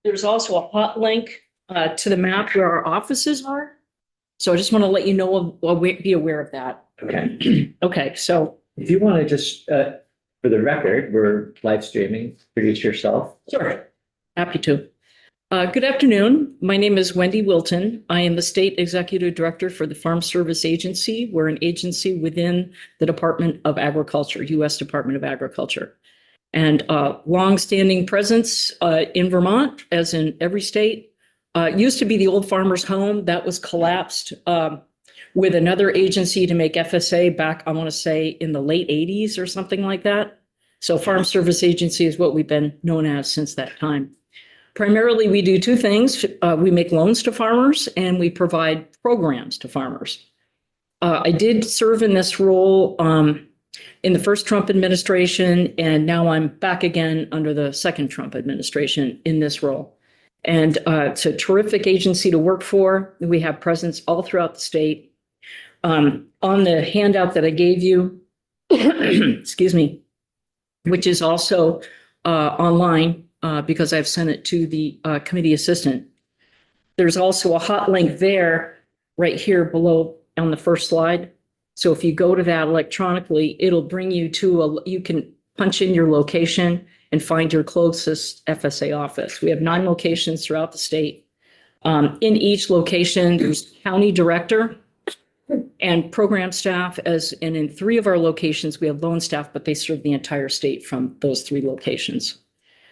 There's also a hot link to the map where our offices are. So I just want to let you know, be aware of that. Okay. Okay, so If you want to just, for the record, we're live streaming, produce yourself. sure, happy to. Good afternoon. My name is Wendy Wilton. I am the State Executive Director for the Farm Service Agency. We're an agency within the Department of Agriculture, U.S. Department of Agriculture. And longstanding presence in Vermont, as in every state. Used to be the Old Farmer's Home. That was collapsed with another agency to make FSA back, I want to say, in the late 80s or something like that. So Farm Service Agency is what we've been known as since that time. Primarily, we do two things. We make loans to farmers and we provide programs to farmers. I did serve in this role in the first Trump administration, and now I'm back again under the second Trump administration in this role. And it's a terrific agency to work for. We have presence all throughout the state. On the handout that I gave you, excuse me, which is also online because I've sent it to the committee assistant. There's also a hot link there right here below on the first slide. So if you go to that electronically, it'll bring you to you can punch in your location and find your closest FSA office. We have 9 locations throughout the state. In each location, there's county director and program staff, and in 3 of our locations, we have loan staff, but they serve the entire state from those 3 locations.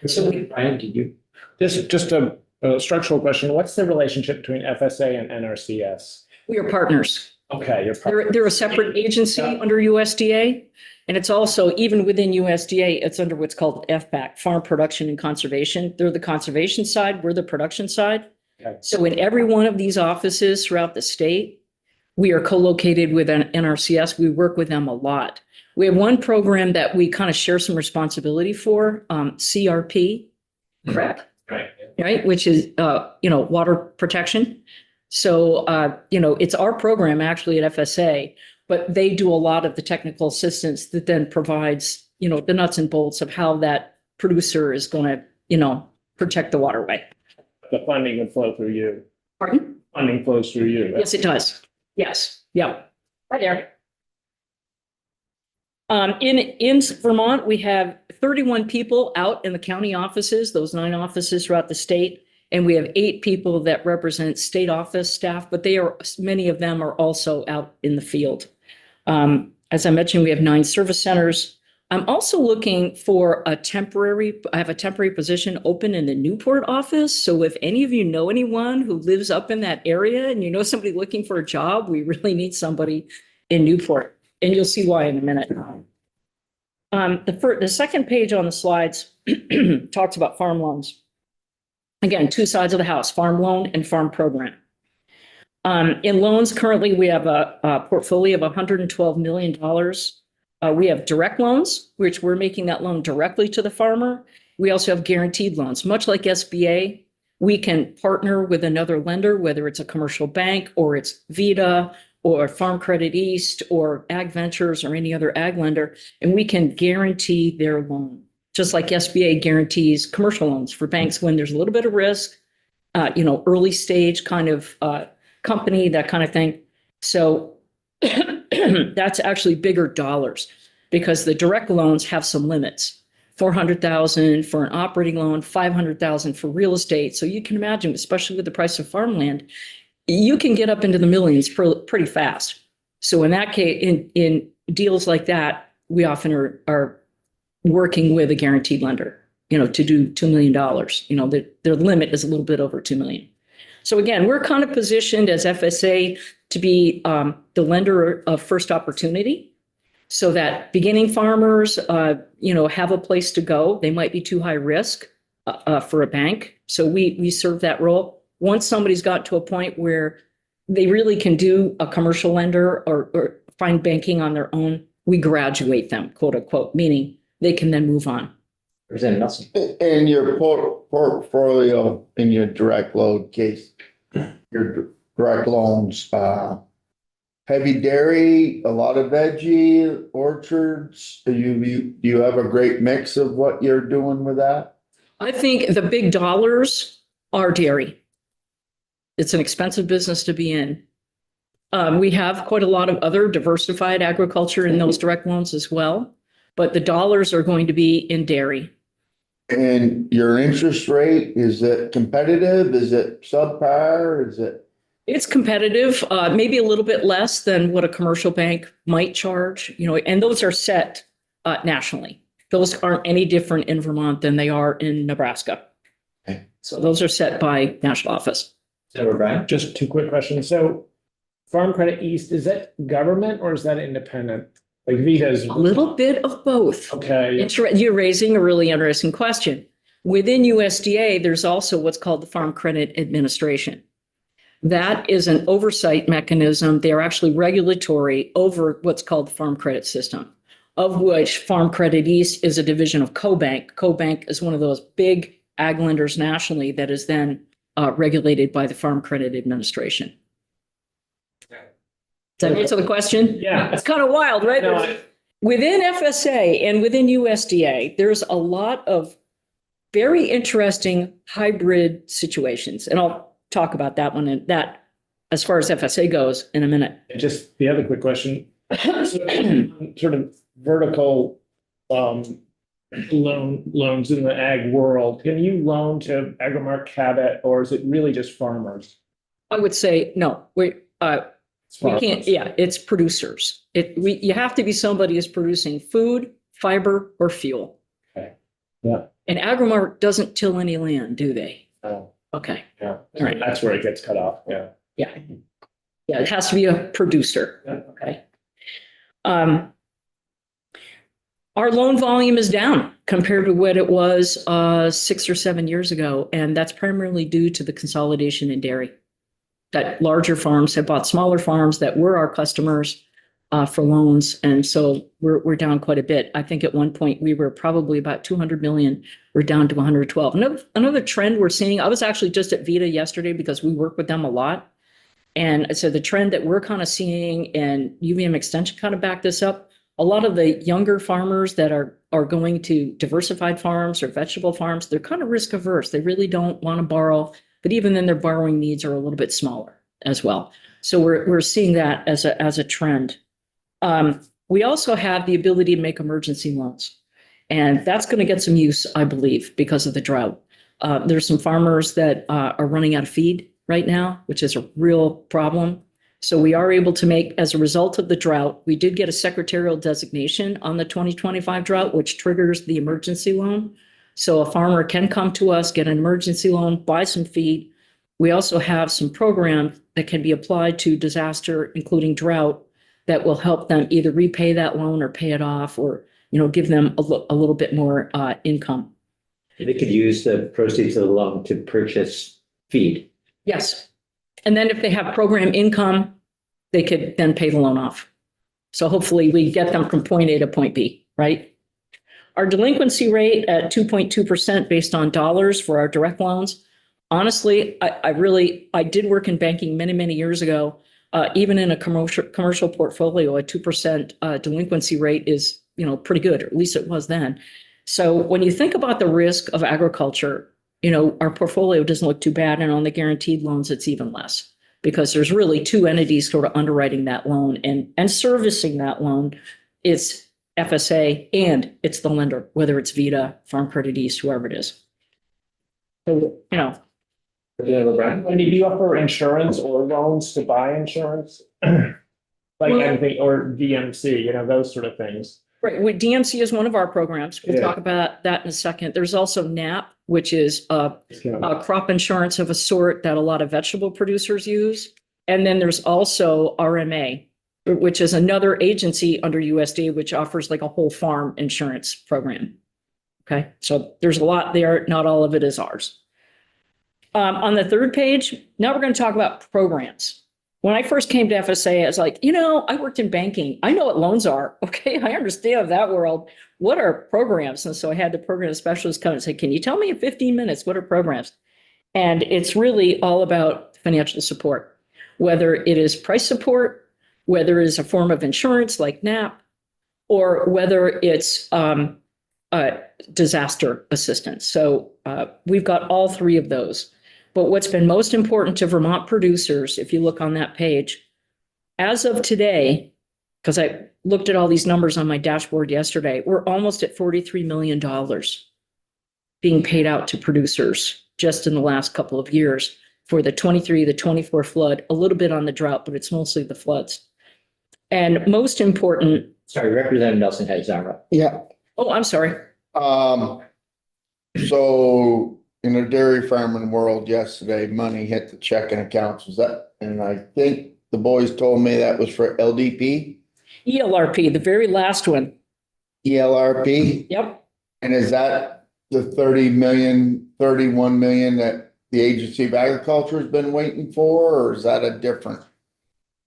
So Brian, did you? Just a structural question. What's the relationship between FSA and NRCS? We are partners. Okay, you're They're a separate agency under USDA. And it's also, even within USDA, it's under what's called FPAC, Farm Production and Conservation. They're the conservation side, we're the production side. Okay. So in every one of these offices throughout the state, we are co-located with an NRCS. We work with them a lot. We have one program that we kind of share some responsibility for, CRP, correct? Right, which is, water protection. So, it's our program actually at FSA, but they do a lot of the technical assistance that then provides, the nuts and bolts of how that producer is going to, protect the waterway. the funding would flow through you. Pardon? Funding flows through you. Yes, it does. Yes. Yeah. Right there. In Vermont, we have 31 people out in the county offices, those 9 offices throughout the state. And we have 8 people that represent state office staff, but many of them are also out in the field. As I mentioned, we have 9 service centers. I'm also looking for I have a temporary position open in the Newport office. So if any of you know anyone who lives up in that area and you know somebody looking for a job, we really need somebody in Newport. And you'll see why in a minute. The second page on the slides talks about farm loans. Again, 2 sides of the house, farm loan and farm program. In loans, currently, we have a portfolio of $112 million. We have direct loans, which we're making that loan directly to the farmer. We also have guaranteed loans. Much like SBA, we can partner with another lender, whether it's a commercial bank or it's Vita or Farm Credit East or Ag Ventures or any other ag lender, and we can guarantee their loan. Just like SBA guarantees commercial loans for banks when there's a little bit of risk, early stage kind of company, that kind of thing. So that's actually bigger dollars because the direct loans have some limits. $400,000 for an operating loan, $500,000 for real estate. So you can imagine, especially with the price of farmland, you can get up into the millions pretty fast. So in that case, in deals like that, we often are working with a guaranteed lender, to do $2 million. Their limit is a little bit over $2 million. So again, we're kind of positioned as FSA to be the lender of first opportunity so that beginning farmers, have a place to go. They might be too high risk for a bank. So we serve that role. Once somebody's got to a point where they really can do a commercial lender or find banking on their own, we graduate them, quote unquote, meaning they can then move on. Representative Nelson. In your portfolio, in your direct loan case, your direct loans, heavy dairy, a lot of veggie, orchards. Do you have a great mix of what you're doing with that? I think the big dollars are dairy. It's an expensive business to be in. We have quite a lot of other diversified agriculture in those direct loans as well, but the dollars are going to be in dairy. And your interest rate, is it competitive? Is it subpar? Is it? It's competitive, maybe a little bit less than what a commercial bank might charge, and those are set nationally. Those aren't any different in Vermont than they are in Nebraska. Okay. So those are set by national office. So Brian? Just two quick questions. So Farm Credit East, is that government or is that independent? Like Vita's? A little bit of both. Okay, You're raising a really interesting question. Within USDA, there's also what's called the Farm Credit Administration. That is an oversight mechanism. They're actually regulatory over what's called the Farm Credit System, of which Farm Credit East is a division of CoBank. CoBank is one of those big ag lenders nationally that is then regulated by the Farm Credit Administration. Does that answer the question? yeah. It's kind of wild, right? No, Within FSA and within USDA, there's a lot of very interesting hybrid situations. And I'll talk about that one and that as far as FSA goes in a minute. Just the other quick question. Sort of vertical loans in the ag world. Can you loan to Agrimark, Cabot, or is it really just farmers? I would say, no, we can't, yeah, it's producers. You have to be somebody who's producing food, fiber, or fuel. Okay. Yeah. And Agrimark doesn't till any land, do they? Oh, Okay. yeah. All right. That's where it gets cut off. Yeah. Yeah. Yeah, it has to be a producer. Yeah. Okay. Our loan volume is down compared to what it was 6 or 7 years ago, and that's primarily due to the consolidation in dairy. That larger farms have bought smaller farms that were our customers for loans, and so we're down quite a bit. I think at one point we were probably about 200 million. We're down to 112. Another trend we're seeing. I was actually just at Vita yesterday because we work with them a lot, and so the trend that we're kind of seeing, and UVM Extension kind of backed this up. A lot of the younger farmers that are going to diversified farms or vegetable farms, they're kind of risk averse. They really don't want to borrow, but even then their borrowing needs are a little bit smaller as well. So we're seeing that as a trend. We also have the ability to make emergency loans, and that's going to get some use, I believe, because of the drought. There's some farmers that are running out of feed right now, which is a real problem. So we are able to make, as a result of the drought, we did get a secretarial designation on the 2025 drought, which triggers the emergency loan. So a farmer can come to us, get an emergency loan, buy some feed. We also have some programs that can be applied to disaster, including drought, that will help them either repay that loan or pay it off, or give them a little bit more income. They could use the proceeds of the loan to purchase feed. Yes. And then if they have program income, they could then pay the loan off. So hopefully we get them from point A to point B, right? Our delinquency rate at 2.2% based on dollars for our direct loans. Honestly, I did work in banking many, many years ago. Even in a commercial portfolio, a 2% delinquency rate is, pretty good, or at least it was then. So when you think about the risk of agriculture, our portfolio doesn't look too bad. And on the guaranteed loans, it's even less, because there's really two entities sort of underwriting that loan and servicing that loan. It's FSA and it's the lender, whether it's Vita, Farm Credit East, whoever it is. So, Wendy, do you offer insurance or loans to buy insurance? Like anything, or DMC, those sort of things. Right. DMC is one of our programs. We'll Yeah. talk about that in a second. There's also NAP, which is a crop insurance of a sort that a lot of vegetable producers use. And then there's also RMA, which is another agency under USDA, which offers like a whole farm insurance program. Okay. So there's a lot there. Not all of it is ours. On the third page, now we're going to talk about programs. When I first came to FSA, I was like, I worked in banking. I know what loans are. Okay, I understand that world. What are programs? And so I had the program specialist come and say, can you tell me in 15 minutes, what are programs? And it's really all about financial support, whether it is price support, whether it is a form of insurance like NAP, or whether it's disaster assistance. So we've got all three of those. But what's been most important to Vermont producers, if you look on that page, as of today, because I looked at all these numbers on my dashboard yesterday, we're almost at $43 million being paid out to producers just in the last couple of years for the 23, the 24 flood, a little bit on the drought, but it's mostly the floods. And most important, Sorry, Representative Nelson had his arm up. Yeah. oh, I'm sorry. So in the dairy farming world yesterday, money hit the checking accounts. Was that, and I think the boys told me that was for LDP, ELRP, the very last one. ELRP. Yep. And is that the 30 million, 31 million that the Agency of Agriculture has been waiting for, or is that a different?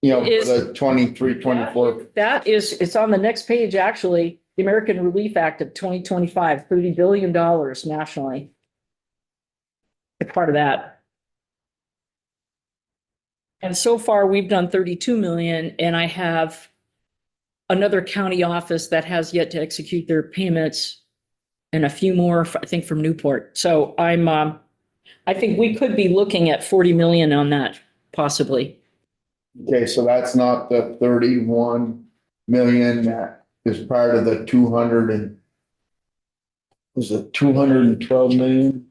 You know, Is- the 23, 24. That is, it's on the next page, actually, the American Relief Act of 2025, $30 billion nationally. It's part of that. And so far, we've done 32 million, and I have another county office that has yet to execute their payments and a few more, I think, from Newport. So I think we could be looking at 40 million on that, possibly. Okay, so that's not the 31 million that is part of the 200 and was it $212 million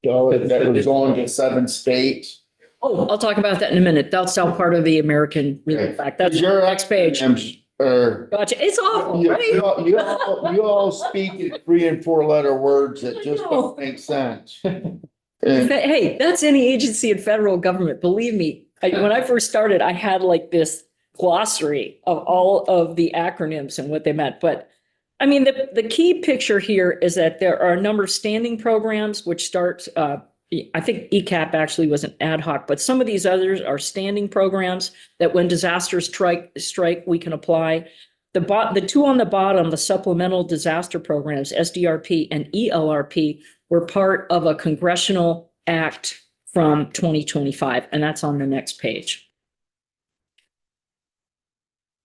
that was going to 7 states? Oh, I'll talk about that in a minute. That's all part of the American Relief Act. That's your next page. Gotcha. It's awful, right? You all speak in 3 and 4 letter words that just don't make sense. And Hey, that's any agency in federal government. Believe me, when I first started, I had like this glossary of all of the acronyms and what they meant. But I mean, the key picture here is that there are a number of standing programs which start, I think ECAP actually was an ad hoc, but some of these others are standing programs that when disasters strike, we can apply. The two on the bottom, the supplemental disaster programs, SDRP and ELRP, were part of a congressional act from 2025, and that's on the next page.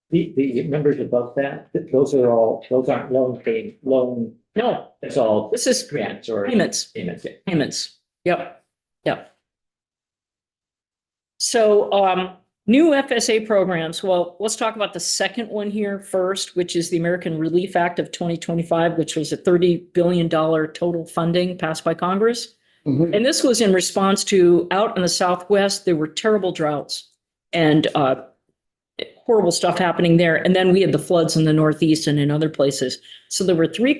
The numbers above that, those aren't loan paid, loan, No, it's all this is grants or payments. payments. Yeah. Payments. Yep. Yep. So, new FSA programs. Well, let's talk about the second one here first, which is the American Relief Act of 2025, which was a $30 billion total funding passed by Congress. Mhm. And this was in response to out in the Southwest, there were terrible droughts and horrible stuff happening there. And then we had the floods in the Northeast and in other places. So there were three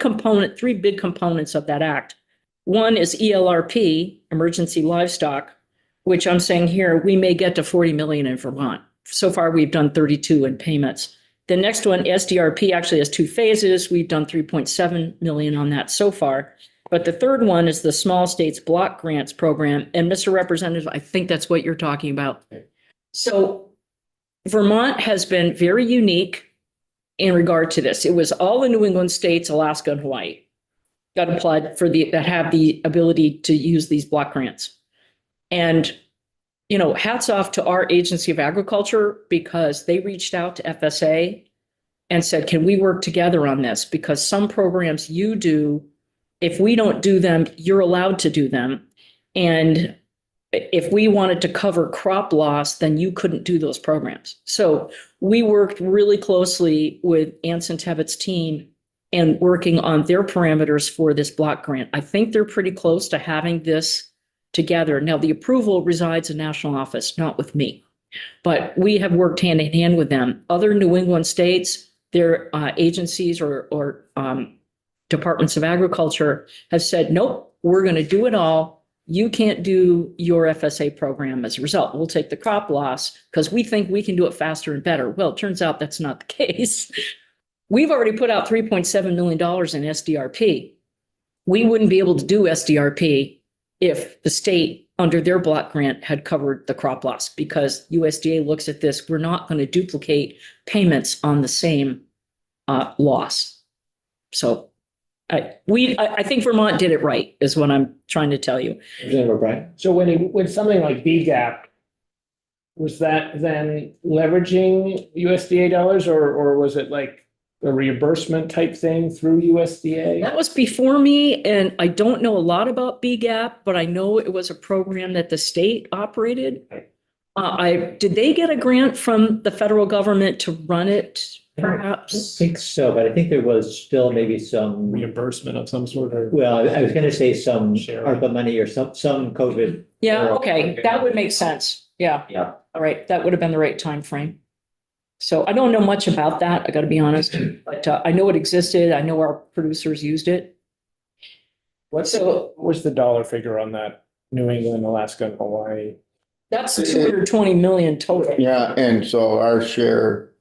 big components of that act. One is ELRP, emergency livestock, which I'm saying here, we may get to 40 million in Vermont. So far, we've done 32 in payments. The next one, SDRP, actually has 2 phases. We've done 3.7 million on that so far. But the third one is the Small States Block Grants Program. And Mr. Representative, I think that's what you're talking about. So Vermont has been very unique in regard to this. It was all the New England states, Alaska and Hawaii, got applied for that have the ability to use these block grants. And, you know, hats off to our Agency of Agriculture because they reached out to FSA and said, can we work together on this? Because some programs you do, if we don't do them, you're allowed to do them. And if we wanted to cover crop loss, then you couldn't do those programs. So we worked really closely with Anson Tebbett's team and working on their parameters for this block grant. I think they're pretty close to having this together. Now, the approval resides in national office, not with me, but we have worked hand in hand with them. Other New England states, their agencies or departments of agriculture have said, nope, we're going to do it all. You can't do your FSA program as a result. We'll take the crop loss because we think we can do it faster and better. Well, it turns out that's not the case. We've already put out $3.7 million in SDRP. We wouldn't be able to do SDRP if the state under their block grant had covered the crop loss because USDA looks at this. We're not going to duplicate payments on the same loss. So I think Vermont did it right is what I'm trying to tell you. Representative O'Brien? So when something like BGAP, was that then leveraging USDA dollars or was it like a reimbursement type thing through USDA? That was before me, and I don't know a lot about BGAP, but I know it was a program that the state operated. Did they get a grant from the federal government to run it, I don't perhaps? think so, but I think there was still maybe some, Reimbursement of some sort of. well, I was gonna say some Sure. ARPA money or some COVID. Yeah, okay, that would make sense. Yeah, Yeah. all right, that would have been the right time frame. So I don't know much about that, I gotta be honest, but I know it existed. I know our producers used it. What's So- what's the dollar figure on that? New England, Alaska, and Hawaii? That's 220 million total. Yeah, and so our share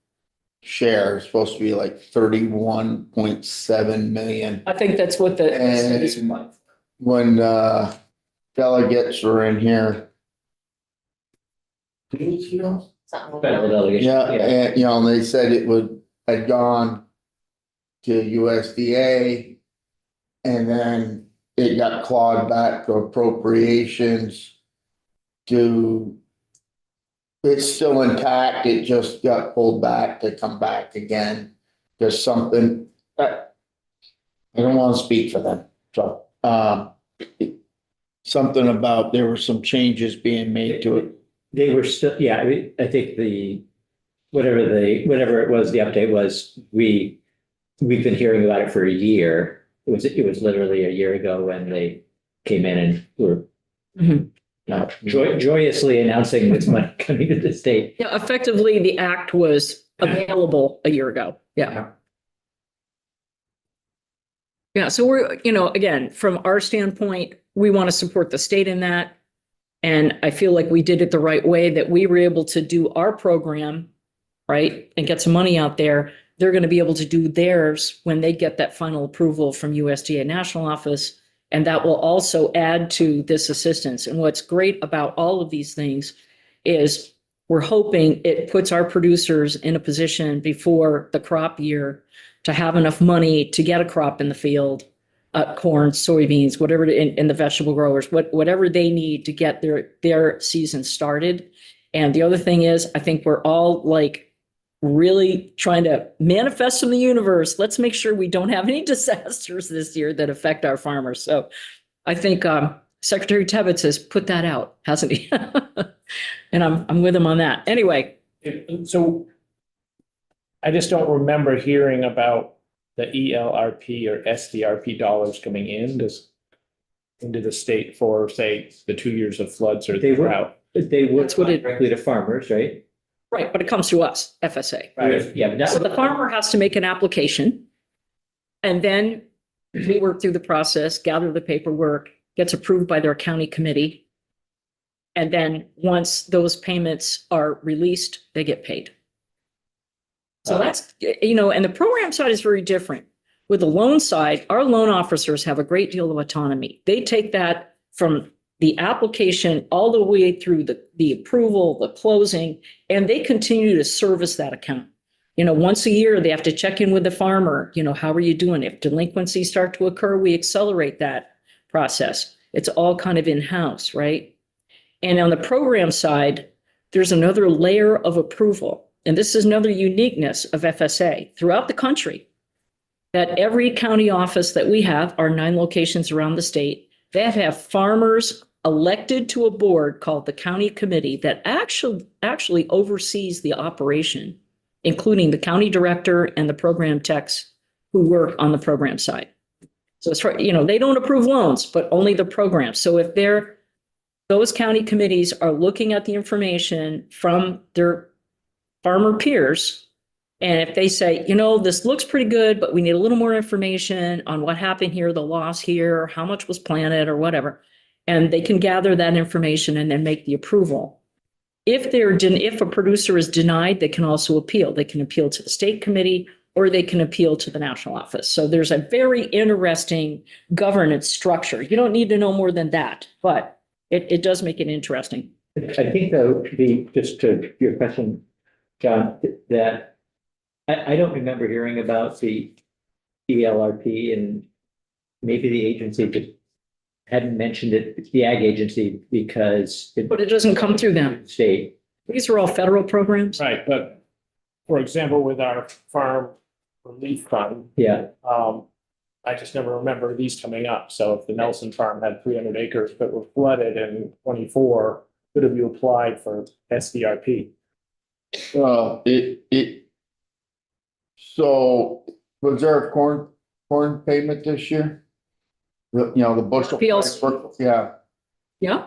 is supposed to be like 31.7 million. I think that's what the. And when delegates were in here. 2 weeks ago? Federal delegation. Yeah, and they said had gone to USDA. And then it got clawed back to appropriations it's still intact, it just got pulled back to come back again. There's something, I don't want to speak for them, so, something about, there were some changes being made to it. They were still, yeah, I think whatever it was, the update was, we've been hearing about it for a year. It was literally a year ago when they came in and were Mhm. joyously announcing this money coming to the state. Yeah, effectively, the act was available a year ago. Yeah. Yeah, so we're, again, from our standpoint, we want to support the state in that. And I feel like we did it the right way, that we were able to do our program, right, and get some money out there. They're going to be able to do theirs when they get that final approval from USDA National Office. And that will also add to this assistance. And what's great about all of these things is we're hoping it puts our producers in a position before the crop year to have enough money to get a crop in the field, corn, soybeans, whatever, and the vegetable growers, whatever they need to get their season started. And the other thing is, I think we're all like really trying to manifest from the universe. Let's make sure we don't have any disasters this year that affect our farmers. So I think Secretary Tebbets has put that out, hasn't he? And I'm with him on that. Anyway, So I just don't remember hearing about the ELRP or SDRP dollars coming into the state for, say, the 2 years of floods or They the were- drought. They would That's what it- directly to farmers, right? right, but it comes through us, FSA. Yeah, but So the not, farmer has to make an application. And then we work through the process, gather the paperwork, gets approved by their county committee. And then once those payments are released, they get paid. So that's, and the program side is very different. With the loan side, our loan officers have a great deal of autonomy. They take that from the application all the way through the approval, the closing, and they continue to service that account. Once a year, they have to check in with the farmer. How are you doing? If delinquencies start to occur, we accelerate that process. It's all kind of in-house, right? And on the program side, there's another layer of approval. And this is another uniqueness of FSA throughout the country, that every county office that we have, our 9 locations around the state, they have farmers elected to a board called the county committee that actually oversees the operation, including the county director and the program techs who work on the program side. So it's, they don't approve loans, but only the program. So if those county committees are looking at the information from their farmer peers, and if they say, this looks pretty good, but we need a little more information on what happened here, the loss here, how much was planted or whatever, and they can gather that information and then make the approval. If a producer is denied, they can also appeal. They can appeal to the state committee or they can appeal to the national office. So there's a very interesting governance structure. You don't need to know more than that, but it does make it interesting. I think though, just to your question, John, that I don't remember hearing about the ELRP, and maybe the agency just hadn't mentioned it, the ag agency, because But it doesn't come through them. State. These are all federal programs. Right, but for example, with our farm relief fund. Yeah, I just never remember these coming up. So if the Nelson Farm had 300 acres that were flooded in 24, could have you applied for SDRP? So was there a corn payment this year? The bushel. Fields. Yeah, Yeah,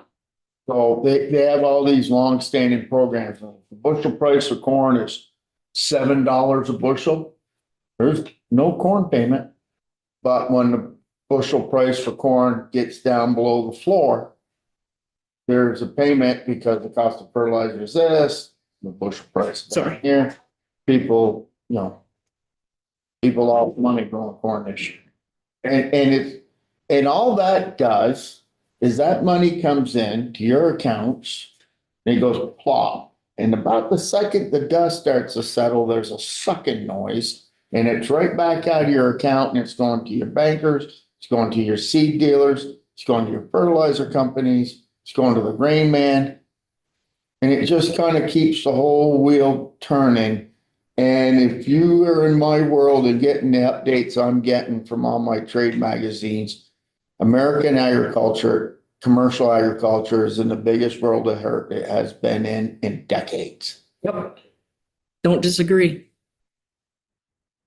so they have all these long-standing programs. The bushel price for corn is $7 a bushel. There's no corn payment. But when the bushel price for corn gets down below the floor, there's a payment because the cost of fertilizer is this, the bushel price. is Sorry. Here, people lost money growing corn this year. And all that does is that money comes in to your accounts and it goes plop. And about the second the dust starts to settle, there's a sucking noise. And it's right back out of your account and it's going to your bankers, it's going to your seed dealers, it's going to your fertilizer companies, it's going to the grain man. And it just kind of keeps the whole wheel turning. And if you are in my world and getting the updates I'm getting from all my trade magazines, American agriculture, commercial agriculture is in the biggest world of hurt it has been in decades. yep. Don't disagree.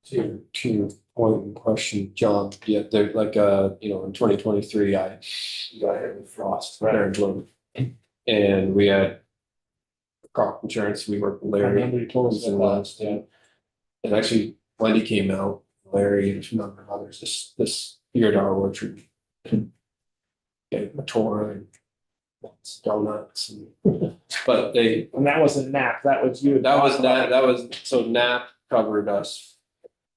To your point in question, John, yeah, they're like, in 2023, I got hit with frost there in Bloom. And we had crop insurance, we worked with I Larry. remember you told us in that. last, yeah. And actually, Wendy came out, Larry and a number of others, this year at our orchard. Get Matora and donuts and, but they, And that wasn't NAP, that was you. so NAP covered us.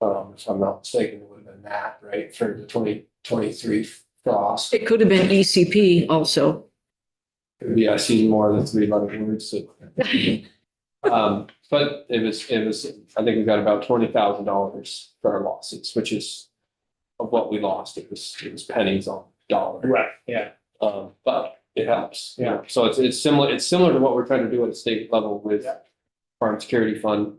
If I'm not mistaken, it would have been NAP, right, for the 2023 frost. It could have been ECP also. Yeah, I see more than 3 letter words. So. But it was, I think we got about $20,000 for our losses, which is of what we lost. It was pennies on dollar. Right, yeah. But it helps. Yeah. So it's similar to what we're trying to do at the state level with Farm Security Fund.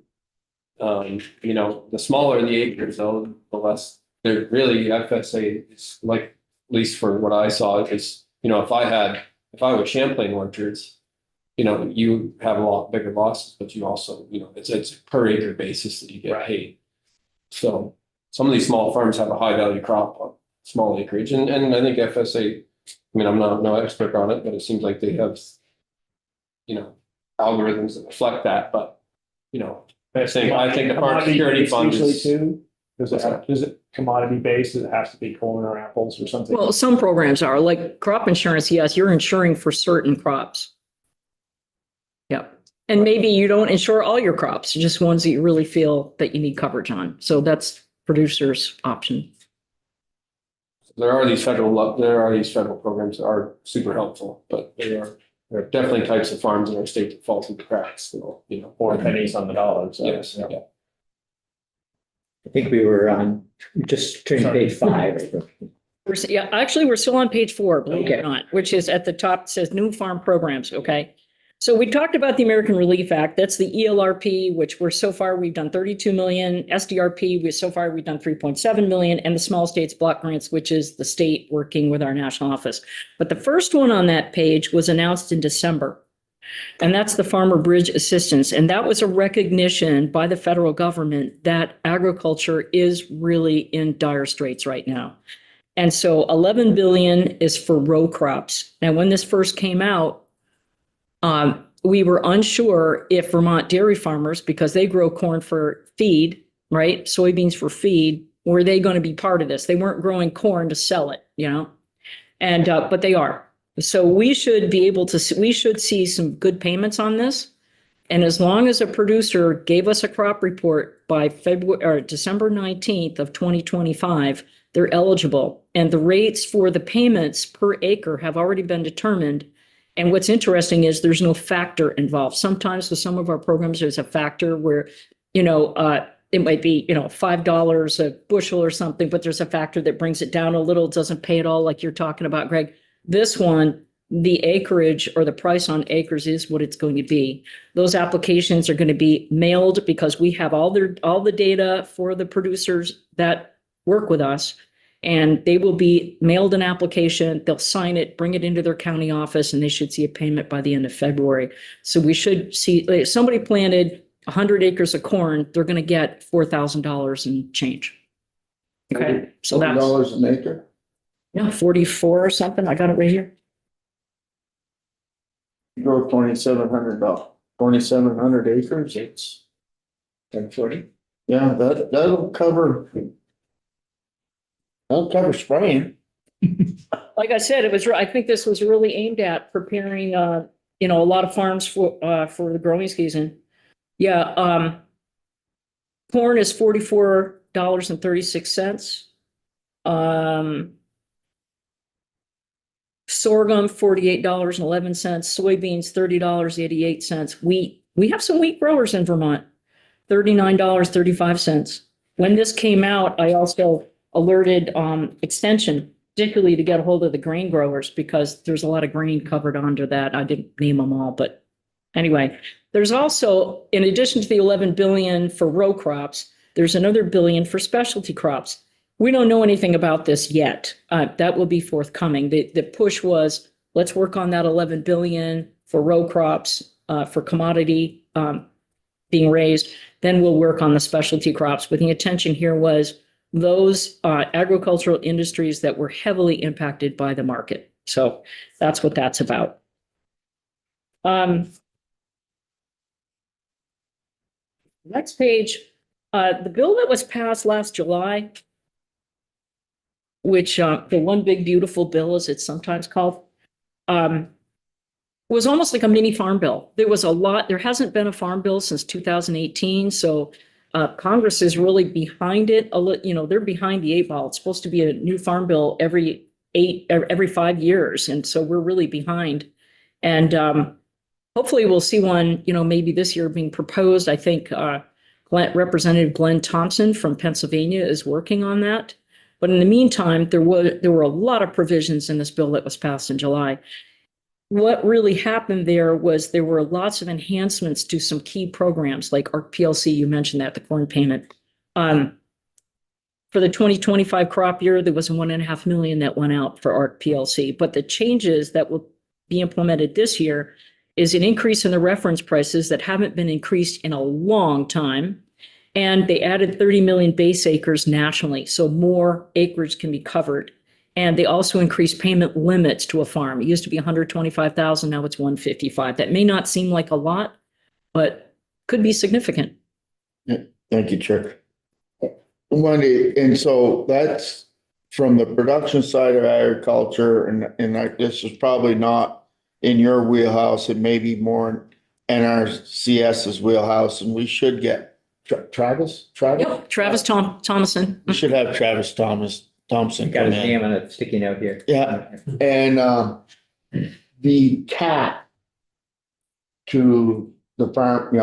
The smaller the acres, though, the less they're really FSA is like, at least for what I saw, is, if I was Champlain Orchards, you have a lot bigger losses, but you also, it's a per acre basis that you get paid. So some of these small farms have a high value crop on small acreage, and I think FSA, I'm not no expert on it, but it seems like they have, algorithms that reflect that, but, I think the Farm Security Fund Usually is. too, does it commodity based, does it have to be corn or apples or something? Well, some programs are like crop insurance. Yes, you're insuring for certain crops. Yep. And maybe you don't insure all your crops, just ones that you really feel that you need coverage on. So that's producer's option. There are these federal programs that are super helpful, but there are definitely types of farms in our state that fall through the cracks, still, Or pennies on the dollar, so. Yes, yeah. I think we were on, just turning page 5. Actually, we're still on page 4, believe it or not, which is at the top, it says new farm programs, okay? So we talked about the American Relief Act. That's the ELRP, which we've done 32 million. SDRP, we've done 3.7 million, and the small states block grants, which is the state working with our national office. But the first one on that page was announced in December. And that's the Farmer Bridge Assistance. And that was a recognition by the federal government that agriculture is really in dire straits right now. And so 11 billion is for row crops. Now, when this first came out, we were unsure if Vermont dairy farmers, because they grow corn for feed, right? Soybeans for feed, were they going to be part of this? They weren't growing corn to sell it, and, but they are. So we should see some good payments on this. And as long as a producer gave us a crop report by December 19th of 2025, they're eligible. And the rates for the payments per acre have already been determined. And what's interesting is there's no factor involved. Sometimes with some of our programs, there's a factor where, it might be, $5 a bushel or something, but there's a factor that brings it down a little, doesn't pay it all like you're talking about, Greg. This one, the acreage or the price on acres is what it's going to be. Those applications are going to be mailed because we have all the data for the producers that work with us. And they will be mailed an application, they'll sign it, bring it into their county office, and they should see a payment by the end of February. So we should see, if somebody planted 100 acres of corn, they're going to get $4,000 and change. Okay, so that's, $40 an acre? yeah, 44 or something. I got it right here. You grow $2,700 acres, It's 1040. yeah, that'll cover spraying. Like I said, I think this was really aimed at preparing, a lot of farms for the growing season. Yeah, corn is $44.36. Sorghum, $48.11. Soybeans, $30.88. Wheat, we have some wheat growers in Vermont, $39.35. When this came out, I also alerted Extension, particularly to get a hold of the grain growers because there's a lot of grain covered under that. I didn't name them all, but anyway, there's also, in addition to the 11 billion for row crops, there's another billion for specialty crops. We don't know anything about this yet. That will be forthcoming. The push was, let's work on that 11 billion for row crops, for commodity being raised. Then we'll work on the specialty crops. But the intention here was those agricultural industries that were heavily impacted by the market. So that's what that's about. Next page, the bill that was passed last July, which the one big beautiful bill, as it's sometimes called, was almost like a mini farm bill. There was a lot, there hasn't been a farm bill since 2018. So Congress is really behind it. They're behind the 8 ball. It's supposed to be a new farm bill every 5 years. And so we're really behind. And hopefully we'll see one, maybe this year being proposed. I think Representative Glenn Thompson from Pennsylvania is working on that. But in the meantime, there were a lot of provisions in this bill that was passed in July. What really happened there was there were lots of enhancements to some key programs like ARC PLC. You mentioned that, the corn payment. For the 2025 crop year, there was $1.5 million that went out for ARC PLC. But the changes that will be implemented this year is an increase in the reference prices that haven't been increased in a long time. And they added 30 million base acres nationally, so more acreage can be covered. And they also increased payment limits to a farm. It used to be 125,000, now it's 155. That may not seem like a lot, but could be significant. Thank you, Chair. Wendy, and so that's from the production side of agriculture, and this is probably not in your wheelhouse, it may be more in NRCS's wheelhouse, and we should get Travis? Yep, Travis Thomason. We should have Travis Thompson Got come his in. name on a sticky note here. Yeah, and the cap to the farm,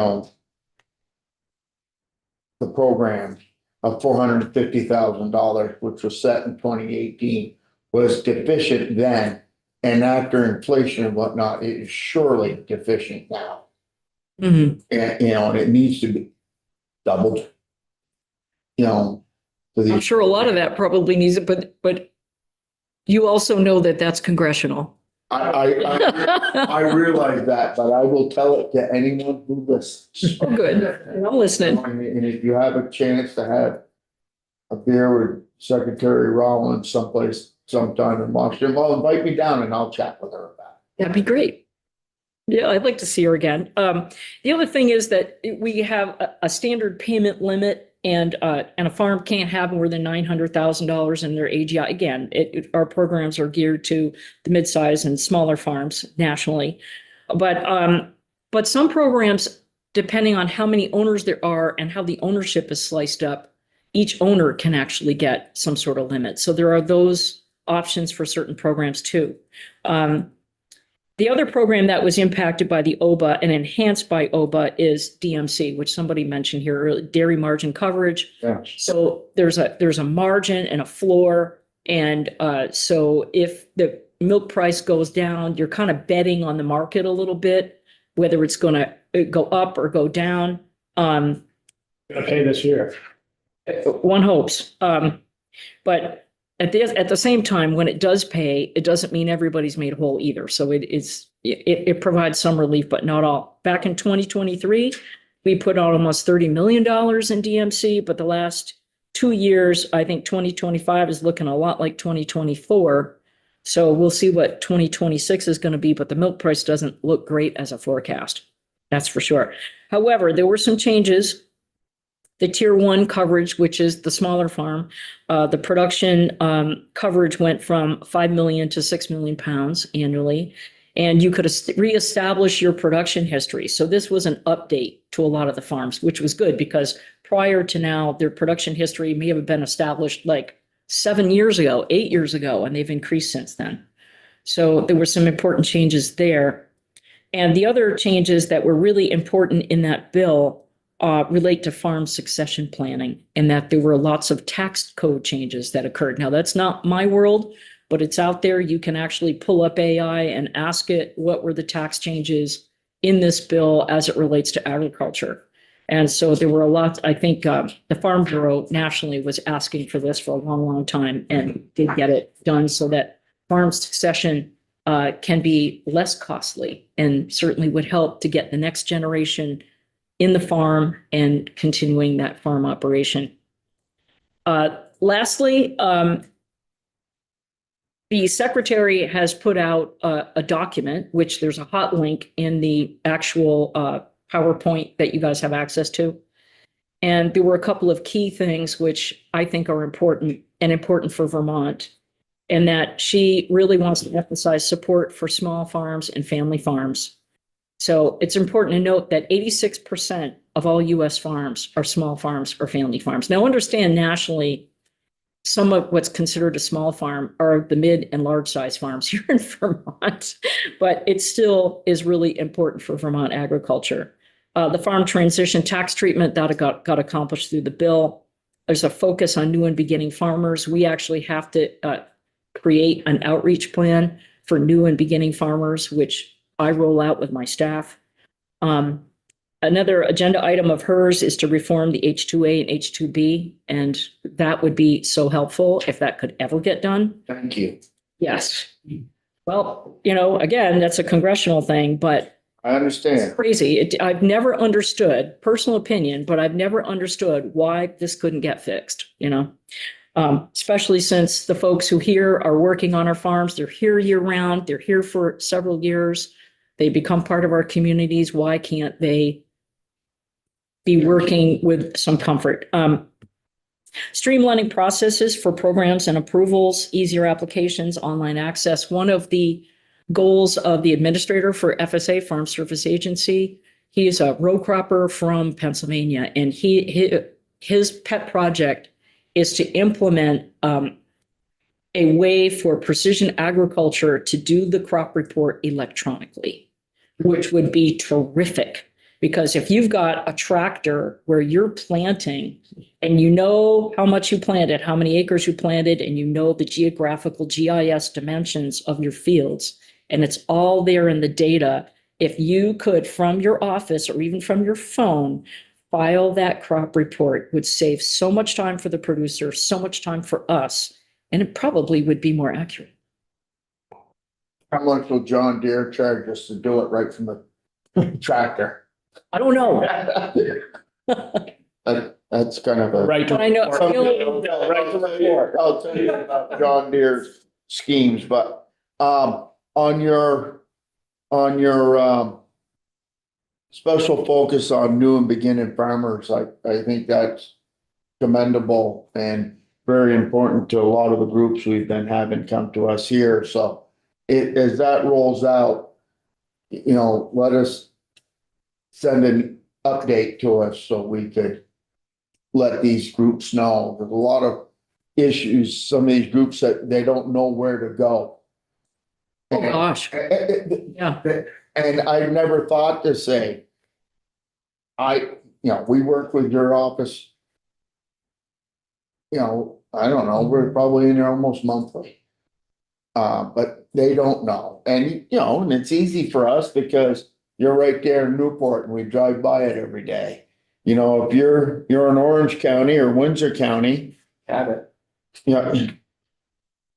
the program of $450,000, which was set in 2018, was deficient then. And after inflation and whatnot, it is surely deficient now. Mhm. And, and it needs to be doubled. For I'm the, sure a lot of that probably needs it, but you also know that that's congressional. I realize that, but I will tell it to anyone who listens. Oh, good. I'm listening. And if you have a chance to have a beer with Secretary Rollins sometime in Washington, well, invite me down and I'll chat with her about it. That'd be great. Yeah, I'd like to see her again. The other thing is that we have a standard payment limit, and a farm can't have more than $900,000 in their AGI. Again, our programs are geared to the midsize and smaller farms nationally, but some programs, depending on how many owners there are and how the ownership is sliced up, each owner can actually get some sort of limit. So there are those options for certain programs too. The other program that was impacted by the OBA and enhanced by OBA is DMC, which somebody mentioned here earlier, dairy margin coverage. Yeah. So there's a margin and a floor. And so if the milk price goes down, you're kind of betting on the market a little bit, whether it's going to go up or go down. Gonna pay this year. One hopes. But at the same time, when it does pay, it doesn't mean everybody's made whole either. So it provides some relief, but not all. Back in 2023, we put out almost $30 million in DMC, but the last 2 years, I think 2025 is looking a lot like 2024. So we'll see what 2026 is going to be, but the milk price doesn't look great as a forecast. That's for sure. However, there were some changes. The tier 1 coverage, which is the smaller farm, the production coverage went from 5 million to 6 million pounds annually. And you could reestablish your production history. So this was an update to a lot of the farms, which was good because prior to now, their production history may have been established like 7 years ago, 8 years ago, and they've increased since then. So there were some important changes there. And the other changes that were really important in that bill relate to farm succession planning, and that there were lots of tax code changes that occurred. Now, that's not my world, but it's out there. You can actually pull up AI and ask it, what were the tax changes in this bill as it relates to agriculture? And so there were a lot. I think the Farm Bureau nationally was asking for this for a long, long time and did get it done so that farm succession can be less costly and certainly would help to get the next generation in the farm and continuing that farm operation. Lastly, the secretary has put out a document, which there's a hot link in the actual PowerPoint that you guys have access to. And there were a couple of key things which I think are important and important for Vermont, and that she really wants to emphasize support for small farms and family farms. So it's important to note that 86% of all US farms are small farms or family farms. Now, understand nationally, some of what's considered a small farm are the mid and large size farms here in Vermont, but it still is really important for Vermont agriculture. The farm transition tax treatment that got accomplished through the bill. There's a focus on new and beginning farmers. We actually have to create an outreach plan for new and beginning farmers, which I roll out with my staff. Another agenda item of hers is to reform the H2A and H2B, and that would be so helpful if that could ever get done. Thank you. Yes. Well, again, that's a congressional thing, but I understand. crazy. I've never understood, personal opinion, but I've never understood why this couldn't get fixed, especially since the folks who here are working on our farms, they're here year round, they're here for several years. They become part of our communities. Why can't they be working with some comfort? Streamlining processes for programs and approvals, easier applications, online access. One of the goals of the administrator for FSA, Farm Service Agency, he is a row cropper from Pennsylvania, and his pet project is to implement a way for precision agriculture to do the crop report electronically, which would be terrific. Because if you've got a tractor where you're planting and you know how much you planted, how many acres you planted, and you know the geographical GIS dimensions of your fields, and it's all there in the data, if you could, from your office or even from your phone, file that crop report, would save so much time for the producer, so much time for us, and it probably would be more accurate. How much will John Deere charge us to do it right from the tractor? I don't know. That's kind of a. Right. But I know. Right to report. I'll tell you about John Deere's schemes, but on your special focus on new and beginning farmers, I think that's commendable and very important to a lot of the groups we've been having come to us here. So as that rolls out, let us send an update to us so we could let these groups know. There's a lot of issues, some of these groups that they don't know where to go. Oh, gosh. Yeah. And I never thought to say, we work with your office. I don't know, we're probably in there almost monthly. But they don't know. And, you know, and it's easy for us because you're right there in Newport and we drive by it every day. You know, if you're in Orange County or Windsor County, Have it. yeah.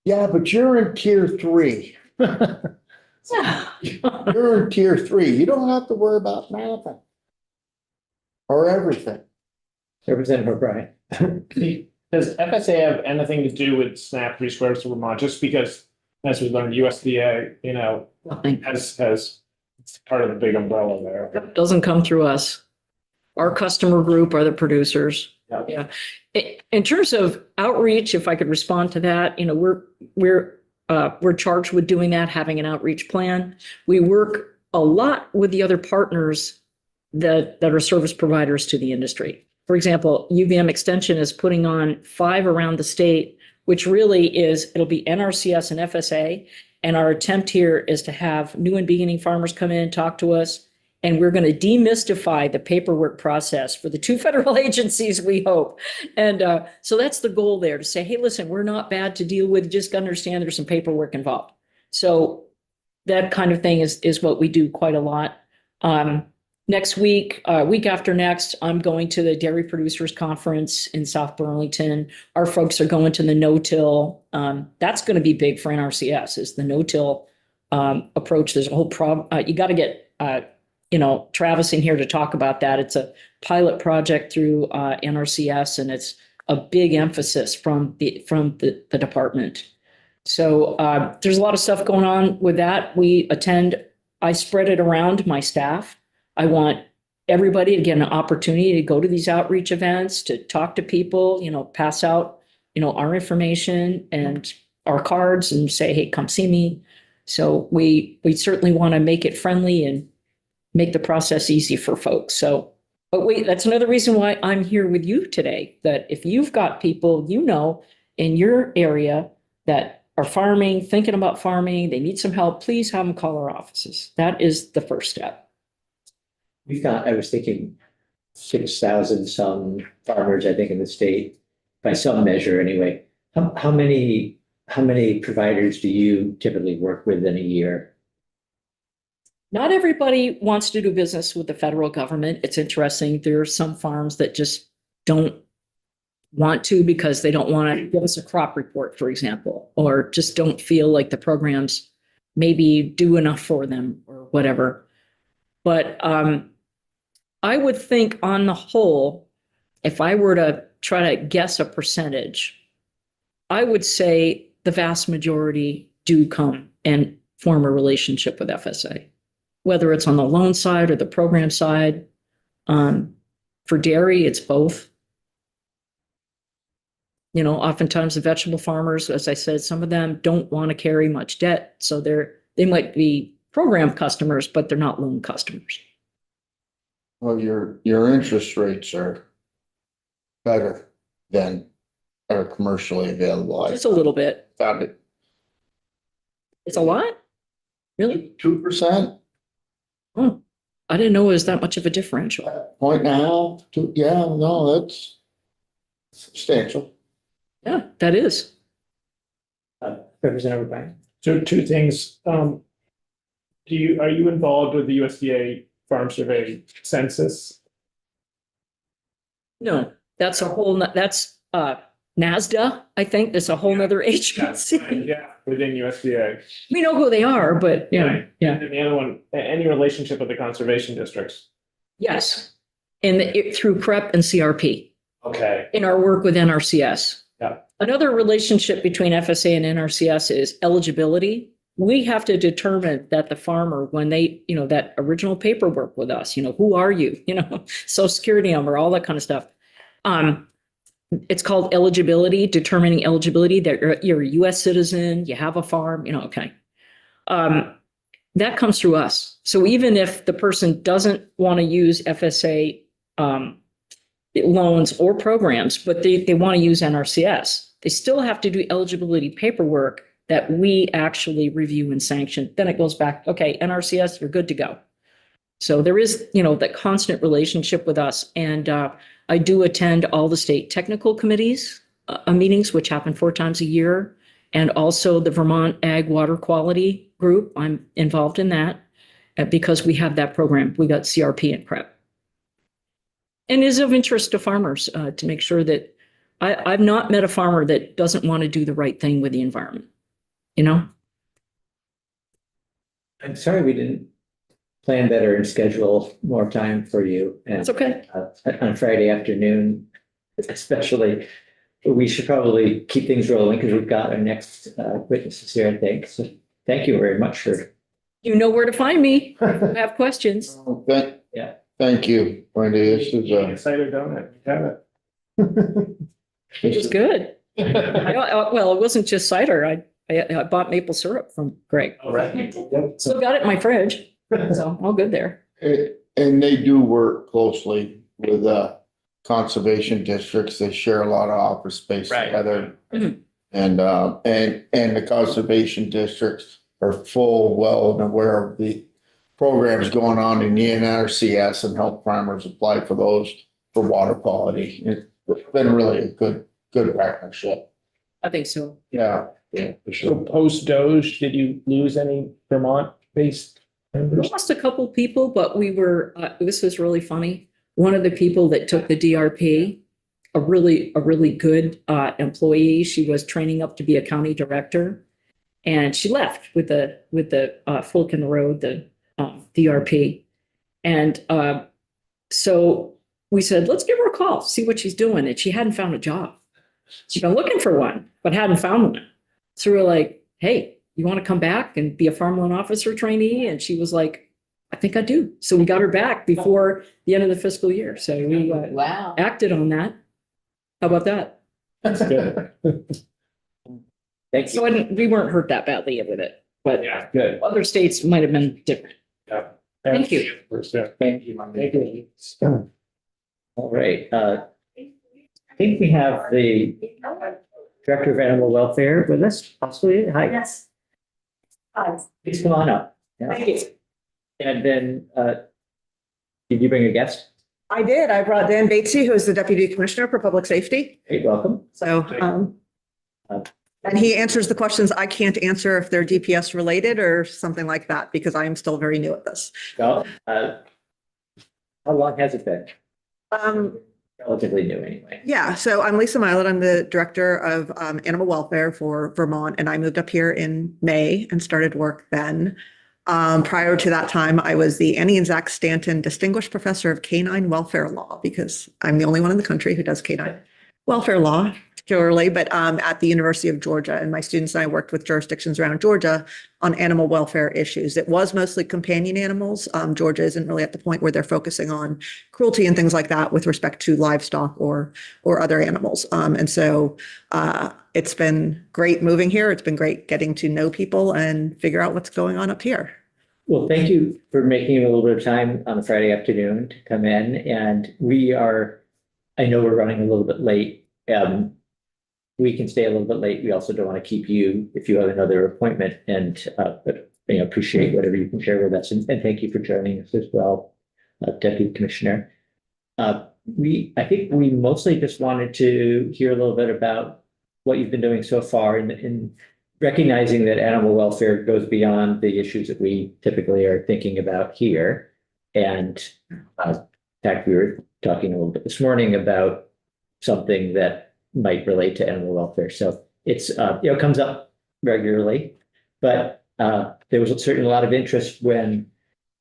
Yeah, but you're in tier 3. Yeah. You're in tier 3. You don't have to worry about nothing. Or everything. Representative O'Brien. Does FSA have anything to do with SNAP resource to Vermont? Just because, as we learned, USDA, you know, Nothing. has, it's part of the big umbrella there. Doesn't come through us. Our customer group are the producers. Yeah. Yeah. In terms of outreach, if I could respond to that, you know, we're charged with doing that, having an outreach plan. We work a lot with the other partners that are service providers to the industry. For example, UVM Extension is putting on 5 around the state, which really is, it'll be NRCS and FSA. And our attempt here is to have new and beginning farmers come in and talk to us. And we're going to demystify the paperwork process for the 2 federal agencies, we hope. And so that's the goal there, to say, hey, listen, we're not bad to deal with, just understand there's some paperwork involved. So that kind of thing is what we do quite a lot. Next week, week after next, I'm going to the Dairy Producers Conference in South Burlington. Our folks are going to the no-till. That's going to be big for NRCS, is the no-till approach. There's a whole you got to get Travis in here to talk about that. It's a pilot project through NRCS, and it's a big emphasis from the department. So there's a lot of stuff going on with that. I spread it around my staff. I want everybody to get an opportunity to go to these outreach events, to talk to people, pass out, our information and our cards and say, hey, come see me. So we certainly want to make it friendly and make the process easy for folks. So, but wait, that's another reason why I'm here with you today, that if you've got people, in your area that are farming, thinking about farming, they need some help, please have them call our offices. That is the first step. I was thinking 6,000 some farmers, I think, in the state, by some measure anyway. How many providers do you typically work with in a year? Not everybody wants to do business with the federal government. It's interesting. There are some farms that just don't want to because they don't want to give us a crop report, for example, or just don't feel like the programs maybe do enough for them or whatever. But I would think on the whole, if I were to try to guess a percentage, I would say the vast majority do come and form a relationship with FSA, whether it's on the loan side or the program side. For dairy, it's both. Oftentimes the vegetable farmers, as I said, some of them don't want to carry much debt. So they might be program customers, but they're not loan customers. Well, your interest rates are better than are commercially available. Just a little bit. Found it. It's a lot? Really? 2%, Oh, I didn't know it was that much of a differential. 1.5, 2, yeah, no, that's substantial. Yeah, that is. Representative O'Brien? So 2 things. Are you involved with the USDA Farm Survey census? No, that's NASDA, I think. There's a whole nother agency. Yeah, within USDA. We know who they are, but yeah. And the other one, any relationship with the conservation districts? Yes. Through CREP and CRP Okay. in our work with NRCS. Yeah. Another relationship between FSA and NRCS is eligibility. We have to determine that the farmer, when they, that original paperwork with us, who are you, Social Security number, all that kind of stuff. It's called eligibility, determining eligibility, that you're a US citizen, you have a farm, okay. That comes through us. So even if the person doesn't want to use FSA loans or programs, but they want to use NRCS, they still have to do eligibility paperwork that we actually review and sanction. Then it goes back, okay, NRCS, you're good to go. So there is, that constant relationship with us. And I do attend all the state technical committees meetings, which happen 4 times a year. And also the Vermont Ag Water Quality Group. I'm involved in that because we have that program. We got CRP and PrEP. And is of interest to farmers to make sure that I've not met a farmer that doesn't want to do the right thing with the environment, you know? I'm sorry we didn't plan better and schedule more time for you. And It's okay. on Friday afternoon, especially, we should probably keep things rolling because we've got our next witnesses here, I think. So thank you very much for, You know where to find me. If you have questions. Thank, yeah. thank you, Wendy. This is Cider donut, you have it. It was good. Well, it wasn't just cider. I bought maple syrup from Greg. All right. Still got it in my fridge. So all good there. And they do work closely with conservation districts. They share a lot of office space Right. together. Mhm. And the conservation districts are well and aware of the programs going on in the NRCS and help farmers apply for those for water quality. It's been really a good partnership. I think so. Yeah. For So sure. post Doge, did you lose any Vermont-based We members? lost a couple people, but we were, this was really funny. One of the people that took the DRP, a really good employee, she was training up to be a county director. And she left with the fork in the road, the DRP. And so we said, let's give her a call, see what she's doing. And she hadn't found a job. She'd been looking for one, but hadn't found one. So we were like, hey, you want to come back and be a farm loan officer trainee? And she was like, I think I do. So we got her back before the end of the fiscal year. So we Wow. acted on that. How about that? That's good. Thank So you. we weren't hurt that badly with it, but Yeah, good. other states might have been different. Yeah. Thank you. For sure. Thank you. Thank you. All right. I think we have the Director of Animal Welfare with us, possibly. Hi, Yes. Hi. please come on up. Yeah. Thank you. And then, did you bring a guest? I did. I brought Dan Batesy, who is the Deputy Commissioner for Public Safety. Hey, welcome. So, and he answers the questions I can't answer if they're DPS related or something like that, because I am still very new at this. Well, how long has it been? Relatively new anyway. Yeah, so I'm Lisa Milet. I'm the Director of Animal Welfare for Vermont, and I moved up here in May and started work then. Prior to that time, I was the Annie and Zach Stanton Distinguished Professor of Canine Welfare Law, because I'm the only one in the country who does canine welfare law, particularly, but at the University of Georgia. And my students and I worked with jurisdictions around Georgia on animal welfare issues. It was mostly companion animals. Georgia isn't really at the point where they're focusing on cruelty and things like that with respect to livestock or other animals. And so it's been great moving here. It's been great getting to know people and figure out what's going on up here. Well, thank you for making a little bit of time on a Friday afternoon to come in. And I know we're running a little bit late. We can stay a little bit late. We also don't want to keep you if you have another appointment, but appreciate whatever you can share with us. And thank you for joining us as well, Deputy Commissioner. I think we mostly just wanted to hear a little bit about what you've been doing so far in recognizing that animal welfare goes beyond the issues that we typically are thinking about here. And in fact, we were talking a little bit this morning about something that might relate to animal welfare. So it's, it comes up regularly, but there was certainly a lot of interest when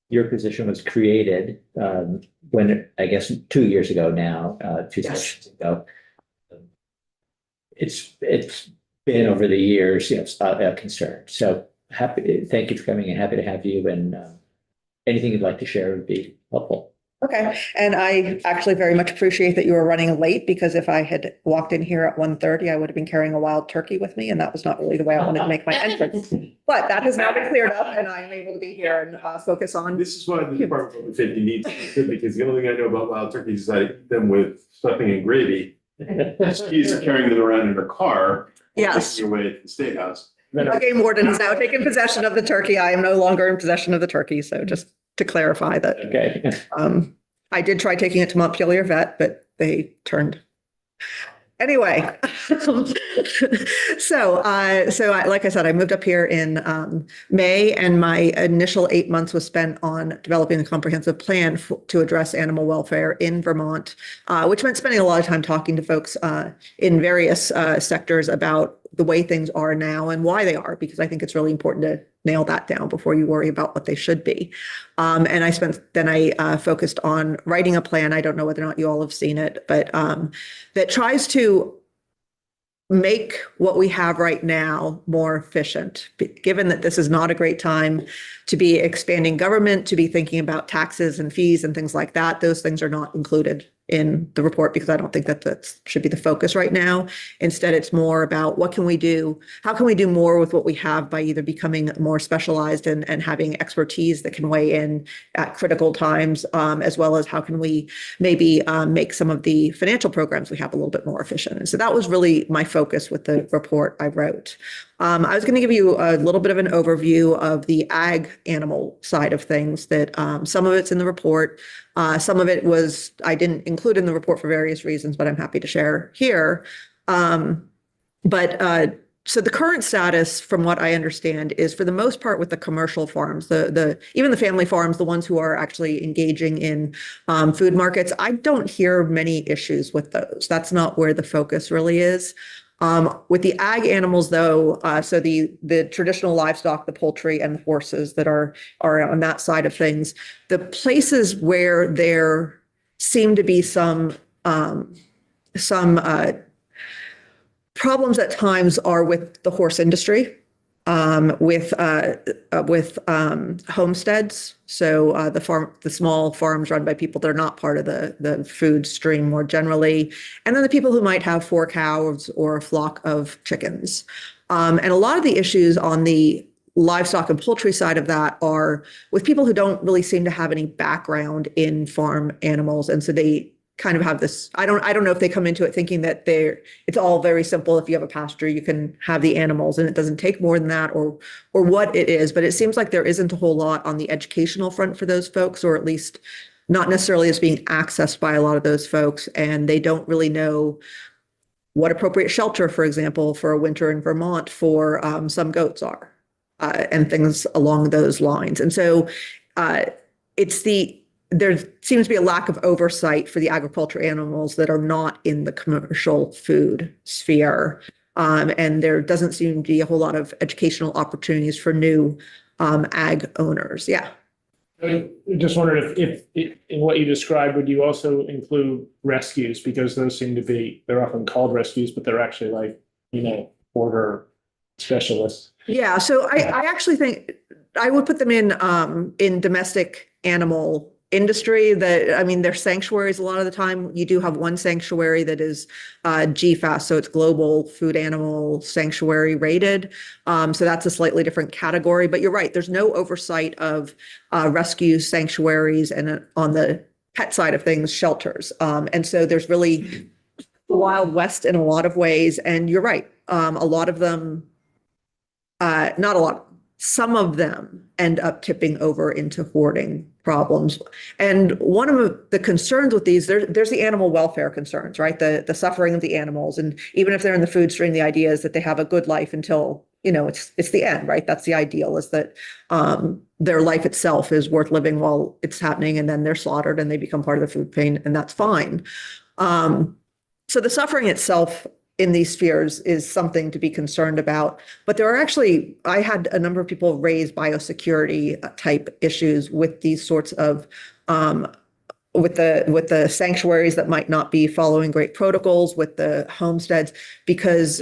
your position was created, when I guess 2 years ago now, 2 sessions ago. It's been over the years, a concern. So thank you for coming and happy to have you, and anything you'd like to share would be helpful. Okay, and I actually very much appreciate that you were running late, because if I had walked in here at 1:30, I would have been carrying a wild turkey with me, and that was not really the way I wanted to make my entrance. But that has now been cleared up, and I am able to be here and focus on. This is why the Department of Public Safety needs to be good, because the only thing I know about wild turkeys is I eat them with stuffing and gravy. She's carrying them around in her car. Yes. Taking away to the State House. The game warden has now taken possession of the turkey. I am no longer in possession of the turkey, so just to clarify that. Okay. I did try taking it to Montpelier Vet, but they turned Anyway, like I said, I moved up here in May, and my initial 8 months was spent on developing a comprehensive plan to address animal welfare in Vermont, which meant spending a lot of time talking to folks in various sectors about the way things are now and why they are, because I think it's really important to nail that down before you worry about what they should be. And I focused on writing a plan. I don't know whether or not you all have seen it, but that tries to make what we have right now more efficient, given that this is not a great time to be expanding government, to be thinking about taxes and fees and things like that. Those things are not included in the report because I don't think that should be the focus right now. Instead, it's more about what can we do? How can we do more with what we have by either becoming more specialized and having expertise that can weigh in at critical times, as well as how can we maybe make some of the financial programs we have a little bit more efficient. And so that was really my focus with the report I wrote. I was going to give you a little bit of an overview of the ag animal side of things that some of it's in the report. Some of it I didn't include in the report for various reasons, but I'm happy to share here. So the current status, from what I understand, is for the most part with the commercial farms, even the family farms, the ones who are actually engaging in food markets, I don't hear many issues with those. That's not where the focus really is. With the ag animals, though, so the traditional livestock, the poultry and the horses that are on that side of things, the places where there seem to be some problems at times are with the horse industry, with homesteads. So the small farms run by people that are not part of the food stream more generally, and then the people who might have 4 cows or a flock of chickens. And a lot of the issues on the livestock and poultry side of that are with people who don't really seem to have any background in farm animals, and so they kind of have this, I don't know if they come into it thinking that it's all very simple. If you have a pasture, you can have the animals and it doesn't take more than that, or what it is. But it seems like there isn't a whole lot on the educational front for those folks, or at least not necessarily as being accessed by a lot of those folks. And they don't really know what appropriate shelter, for example, for a winter in Vermont for some goats are, and things along those lines. And so there seems to be a lack of oversight for the agriculture animals that are not in the commercial food sphere. And there doesn't seem to be a whole lot of educational opportunities for new ag owners. Yeah. I just wondered if in what you described, would you also include rescues? Because those seem to be, they're often called rescues, but they're actually border specialists. Yeah. So I actually think I would put them in domestic animal industry. They're sanctuaries a lot of the time. You do have one sanctuary that is GFAS, so it's Global Food Animal Sanctuary rated. So that's a slightly different category. But you're right, there's no oversight of rescue sanctuaries and on the pet side of things, shelters. And so there's really the Wild West in a lot of ways. And you're right, a lot of them, not a lot, some of them end up tipping over into hoarding problems. And one of the concerns with these, there's the animal welfare concerns, right? The suffering of the animals. And even if they're in the food stream, the idea is that they have a good life until, it's the end, right? That's the ideal, is that their life itself is worth living while it's happening, and then they're slaughtered and they become part of the food chain, and that's fine. So the suffering itself in these spheres is something to be concerned about. But there are actually, I had a number of people raise biosecurity type issues with these sorts of, with the sanctuaries that might not be following great protocols, with the homesteads, because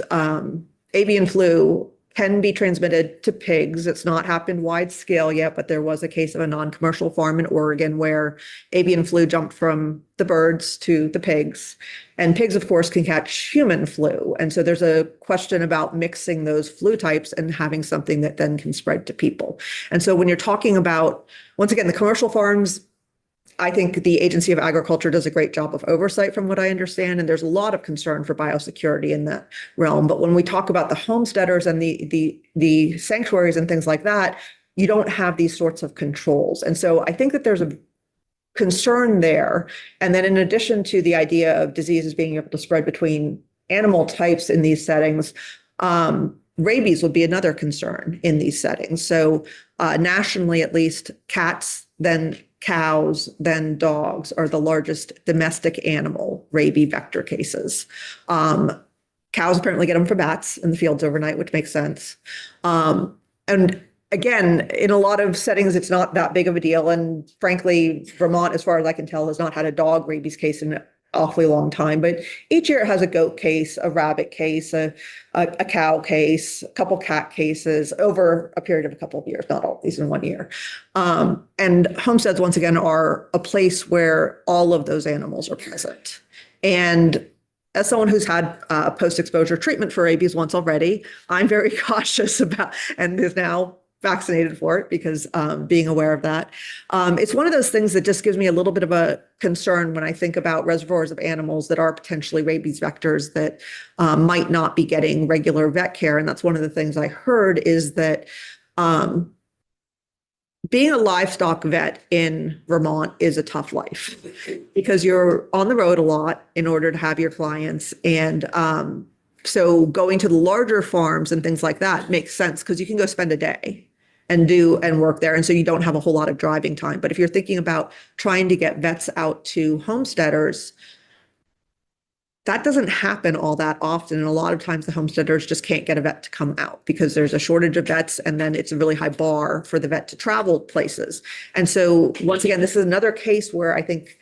avian flu can be transmitted to pigs. It's not happened wide scale yet, but there was a case of a non-commercial farm in Oregon where avian flu jumped from the birds to the pigs. And pigs, of course, can catch human flu. And so there's a question about mixing those flu types and having something that then can spread to people. And so when you're talking about, once again, the commercial farms, I think the Agency of Agriculture does a great job of oversight from what I understand, and there's a lot of concern for biosecurity in that realm. But when we talk about the homesteaders and the sanctuaries and things like that, you don't have these sorts of controls. And so I think that there's a concern there. And then in addition to the idea of diseases being able to spread between animal types in these settings, rabies would be another concern in these settings. So nationally, at least, cats, then cows, then dogs are the largest domestic animal rabies vector cases. Cows apparently get them from bats in the fields overnight, which makes sense. And again, in a lot of settings, it's not that big of a deal. And frankly, Vermont, as far as I can tell, has not had a dog rabies case in an awfully long time. But each year it has a goat case, a rabbit case, a cow case, a couple cat cases over a period of a couple of years, not all of these in one year. And homesteads, once again, are a place where all of those animals are present. And as someone who's had post-exposure treatment for rabies once already, I'm very cautious about, and is now vaccinated for it because being aware of that. It's one of those things that just gives me a little bit of a concern when I think about reservoirs of animals that are potentially rabies vectors that might not be getting regular vet care. And that's one of the things I heard is that being a livestock vet in Vermont is a tough life because you're on the road a lot in order to have your clients. And so going to the larger farms and things like that makes sense because you can go spend a day and work there. And so you don't have a whole lot of driving time. But if you're thinking about trying to get vets out to homesteaders, that doesn't happen all that often. And a lot of times the homesteaders just can't get a vet to come out because there's a shortage of vets. And then it's a really high bar for the vet to travel places. And so once again, this is another case where I think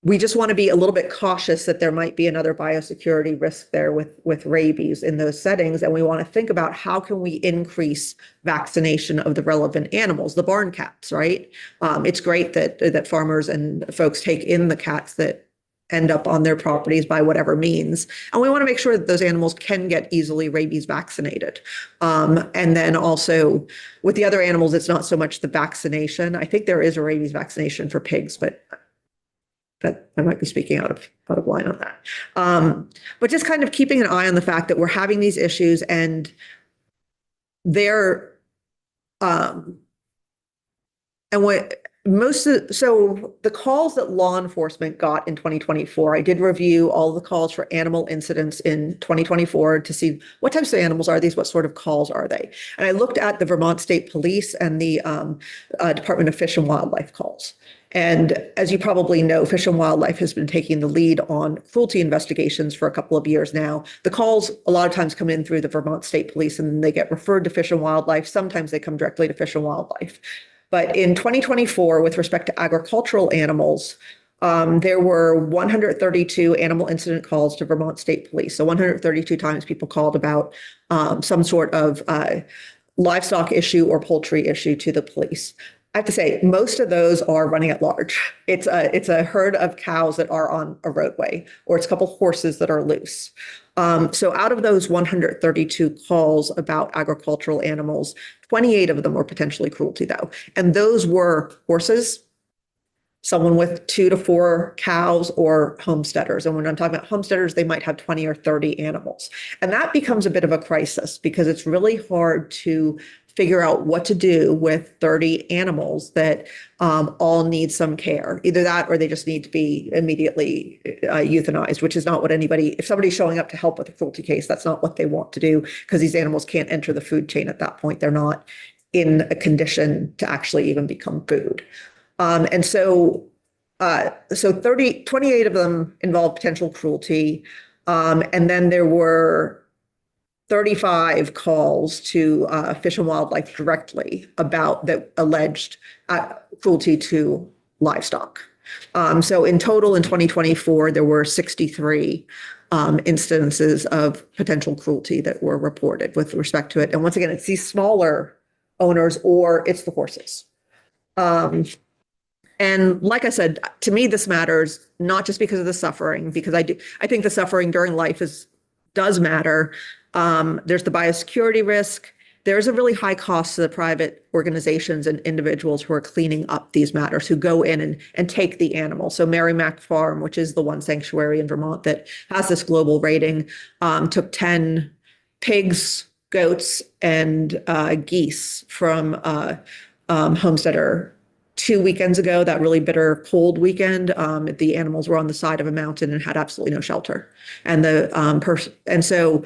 we just want to be a little bit cautious that there might be another biosecurity risk there with rabies in those settings. And we want to think about how can we increase vaccination of the relevant animals, the barn cats, right? It's great that farmers and folks take in the cats that end up on their properties by whatever means. And we want to make sure that those animals can get easily rabies vaccinated. And then also with the other animals, it's not so much the vaccination. I think there is a rabies vaccination for pigs, but I might be speaking out of line on that. But just kind of keeping an eye on the fact that we're having these issues and they're, and what, so the calls that law enforcement got in 2024, I did review all the calls for animal incidents in 2024 to see what types of animals are these, what sort of calls are they? And I looked at the Vermont State Police and the Department of Fish and Wildlife calls. And as you probably know, Fish and Wildlife has been taking the lead on cruelty investigations for a couple of years now. The calls a lot of times come in through the Vermont State Police and they get referred to Fish and Wildlife. Sometimes they come directly to Fish and Wildlife. But in 2024, with respect to agricultural animals, there were 132 animal incident calls to Vermont State Police. So 132 times people called about some sort of livestock issue or poultry issue to the police. I have to say, most of those are running at large. It's a herd of cows that are on a roadway, or it's a couple horses that are loose. So out of those 132 calls about agricultural animals, 28 of them were potentially cruelty though. And those were horses, someone with 2 to 4 cows, or homesteaders. And when I'm talking about homesteaders, they might have 20 or 30 animals. And that becomes a bit of a crisis because it's really hard to figure out what to do with 30 animals that all need some care. Either that or they just need to be immediately euthanized, which is not what anybody, if somebody's showing up to help with a cruelty case, that's not what they want to do because these animals can't enter the food chain at that point. They're not in a condition to actually even become food. And so 28 of them involved potential cruelty. And then there were 35 calls to Fish and Wildlife directly about the alleged cruelty to livestock. So in total in 2024, there were 63 instances of potential cruelty that were reported with respect to it. And once again, it's these smaller owners or it's the horses. And like I said, to me, this matters not just because of the suffering, because I think the suffering during life does matter. There's the biosecurity risk. There's a really high cost to the private organizations and individuals who are cleaning up these matters, who go in and take the animal. So Merrimack Farm, which is the one sanctuary in Vermont that has this global rating, took 10 pigs, goats, and geese from homesteader 2 weekends ago, that really bitter cold weekend, the animals were on the side of a mountain and had absolutely no shelter. And and so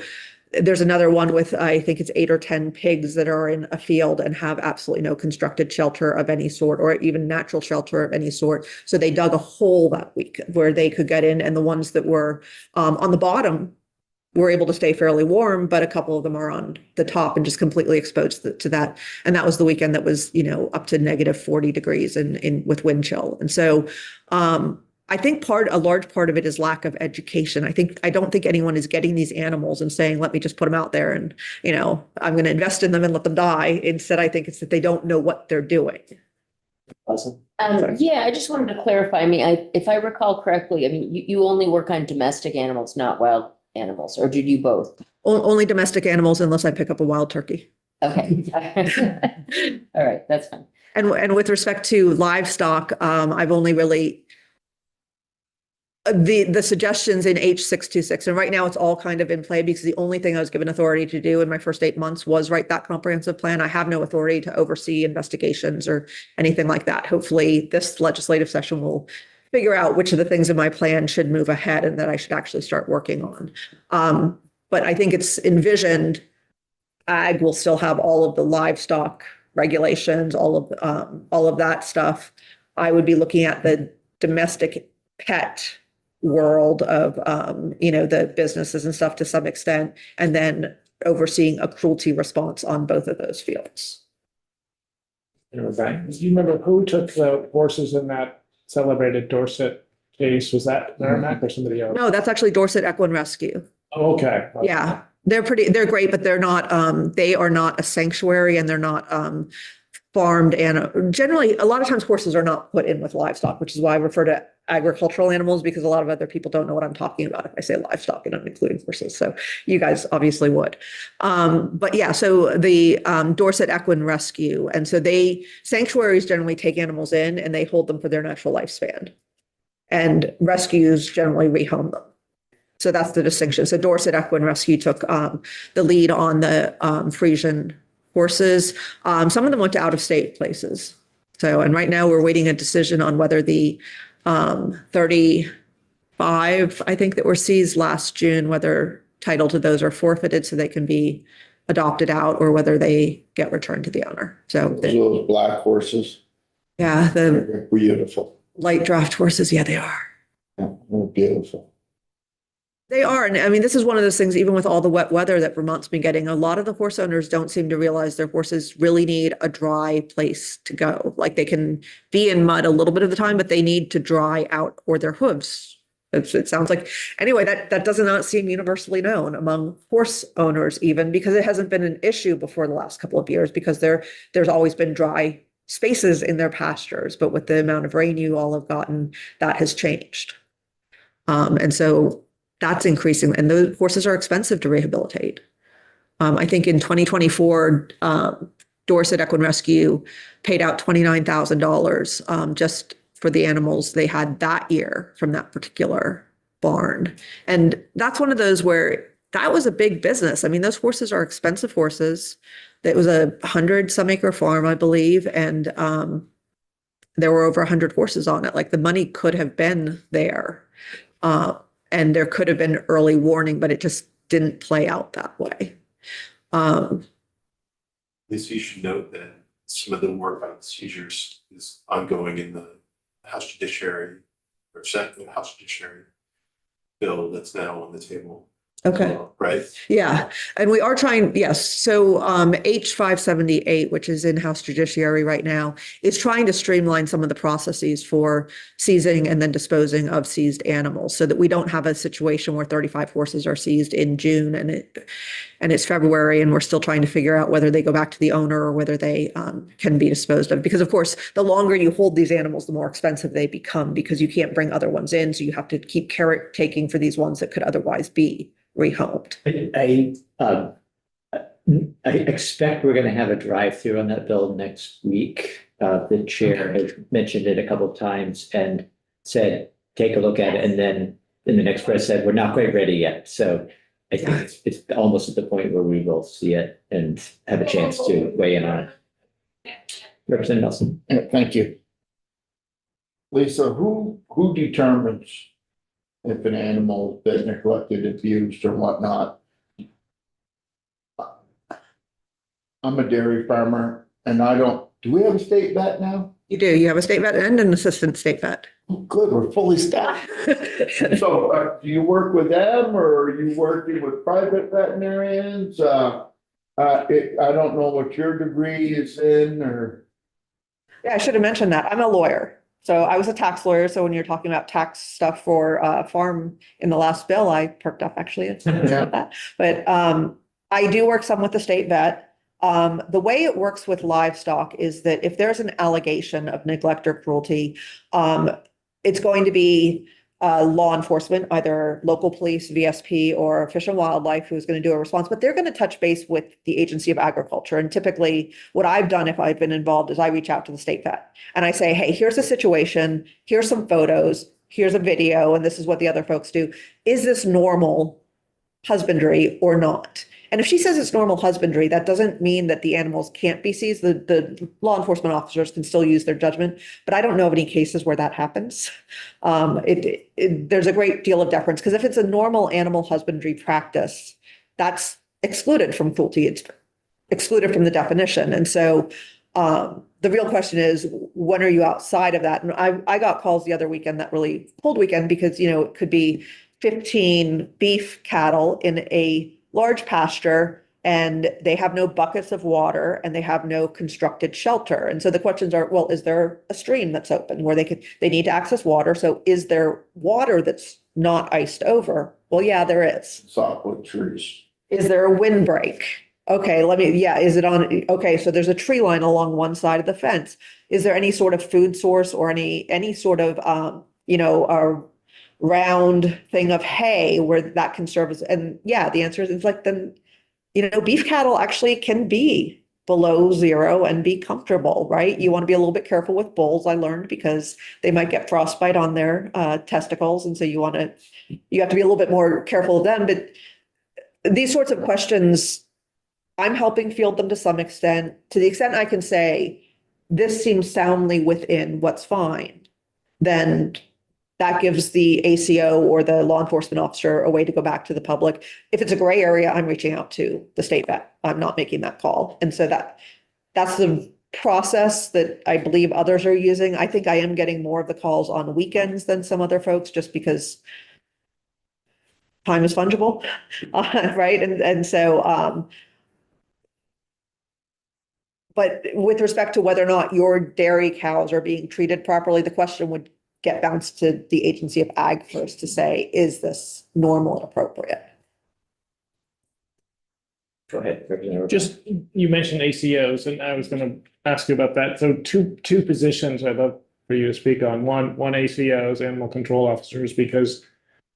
there's another one with, I think it's 8 or 10 pigs that are in a field and have absolutely no constructed shelter of any sort, or even natural shelter of any sort. So they dug a hole that week where they could get in, and the ones that were on the bottom were able to stay fairly warm, but a couple of them are on the top and just completely exposed to that. And that was the weekend that was, up to -40 degrees in with wind chill. And so I think a large part of it is lack of education. I don't think anyone is getting these animals and saying, let me just put them out there and, I'm going to invest in them and let them die. Instead, I think it's that they don't know what they're doing. Awesome. Yeah, I just wanted to clarify, if I recall correctly, you only work on domestic animals, not wild animals, or did you both? Only domestic animals unless I pick up a wild turkey. Okay. All right, that's fine. And with respect to livestock, I've only really the suggestions in H626, and right now it's all kind of in play because the only thing I was given authority to do in my first 8 months was write that comprehensive plan. I have no authority to oversee investigations or anything like that. Hopefully this legislative session will figure out which of the things in my plan should move ahead and that I should actually start working on. But I think it's envisioned ag will still have all of the livestock regulations, all of that stuff. I would be looking at the domestic pet world of, the businesses and stuff to some extent, and then overseeing a cruelty response on both of those fields. Brian? Do you remember who took the horses in that celebrated Dorset case? Was that Merrimack or somebody else? No, that's actually Dorset Equine Rescue. Oh, okay. Yeah, they're great, but they're not, they are not a sanctuary and they're not farmed. And generally, a lot of times horses are not put in with livestock, which is why I refer to agricultural animals, because a lot of other people don't know what I'm talking about if I say livestock and I'm including horses. So you guys obviously would. But yeah, so the Dorset Equine Rescue. And so sanctuaries generally take animals in and they hold them for their natural lifespan. And rescues generally rehome them. So that's the distinction. So Dorset Equine Rescue took the lead on the Frisian horses. Some of them went to out-of-state places. So, and right now we're waiting a decision on whether the 35, I think, that were seized last June, whether title to those are forfeited so they can be adopted out or whether they get returned to the owner. So, Those black horses, yeah, the they're beautiful. light draft horses, yeah, they are. Yeah, they're beautiful. They are. And I mean, this is one of those things, even with all the wet weather that Vermont's been getting, a lot of the horse owners don't seem to realize their horses really need a dry place to go. Like they can be in mud a little bit of the time, but they need to dry out or their hooves. It sounds like, anyway, that does not seem universally known among horse owners, even because it hasn't been an issue before the last couple of years because there's always been dry spaces in their pastures. But with the amount of rain you all have gotten, that has changed. And so that's increasing, and those horses are expensive to rehabilitate. I think in 2024, Dorset Equine Rescue paid out $29,000 just for the animals they had that year from that particular barn. And that's one of those where that was a big business. I mean, those horses are expensive horses. It was a 100-some-acre farm, I believe, and there were over 100 horses on it. Like the money could have been there. And there could have been early warning, but it just didn't play out that way. Lisa, you should note that some of the work on seizures is ongoing in the House Judiciary or second House Judiciary bill that's now on the table. Okay. Right. Yeah. And we are trying, yes. So H578, which is in House Judiciary right now, is trying to streamline some of the processes for seizing and then disposing of seized animals so that we don't have a situation where 35 horses are seized in June and it's February and we're still trying to figure out whether they go back to the owner or whether they can be disposed of. Because of course, the longer you hold these animals, the more expensive they become because you can't bring other ones in. So you have to keep caretaking for these ones that could otherwise be rehomed. I expect we're going to have a drive-through on that bill next week. The chair has mentioned it a couple of times and said, take a look at it. And then in the next press said, we're not quite ready yet. So I think it's almost at the point where we will see it and have a chance to weigh in on it. Representative Nelson. Thank you. Lisa, who determines if an animal's been neglected, abused or whatnot? I'm a dairy farmer and do we have a state vet now? You do, you have a state vet and an assistant state vet. Oh, good, we're fully staffed. So, do you work with them or are you working with private veterinarians? I don't know what your degree is in or. Yeah, I should have mentioned that. I'm a lawyer. So I was a tax lawyer. So when you're talking about tax stuff for farm in the last bill, I perked up actually. It's about that. But I do work some with the state vet. The way it works with livestock is that if there's an allegation of neglect or cruelty, it's going to be law enforcement, either local police, VSP, or Fish and Wildlife, who's going to do a response, but they're going to touch base with the Agency of Agriculture. And typically what I've done if I've been involved is I reach out to the state vet and I say, hey, here's a situation, here's some photos, here's a video, and this is what the other folks do. Is this normal husbandry or not? And if she says it's normal husbandry, that doesn't mean that the animals can't be seized. The law enforcement officers can still use their judgment, but I don't know of any cases where that happens. There's a great deal of deference because if it's a normal animal husbandry practice, that's excluded from cruelty. It's excluded from the definition. And so the real question is, when are you outside of that? And I got calls the other weekend, that really cold weekend, because, it could be 15 beef cattle in a large pasture and they have no buckets of water and they have no constructed shelter. And so the questions are, well, is there a stream that's open where they need to access water? So is there water that's not iced over? Well, yeah, there is. Softwood trees. Is there a windbreak? Okay, is it on? Okay, so there's a tree line along one side of the fence. Is there any sort of food source or any sort of, a round thing of hay where that can serve as, and yeah, the answer is it's like, then, beef cattle actually can be below zero and be comfortable, right? You want to be a little bit careful with bulls, I learned, because they might get frostbite on their testicles. And so you have to be a little bit more careful of them. But these sorts of questions, I'm helping field them to some extent. To the extent I can say, this seems soundly within what's fine, then that gives the ACO or the law enforcement officer a way to go back to the public. If it's a gray area, I'm reaching out to the state vet. I'm not making that call. And so that's the process that I believe others are using. I think I am getting more of the calls on weekends than some other folks, just because time is fungible, right? And so, but with respect to whether or not your dairy cows are being treated properly, the question would get bounced to the Agency of Ag first to say, is this normal and appropriate? Go ahead. Representative. Just, you mentioned ACOs, and I was gonna ask you about that. So two positions I'd love for you to speak on. One ACOs, animal control officers, because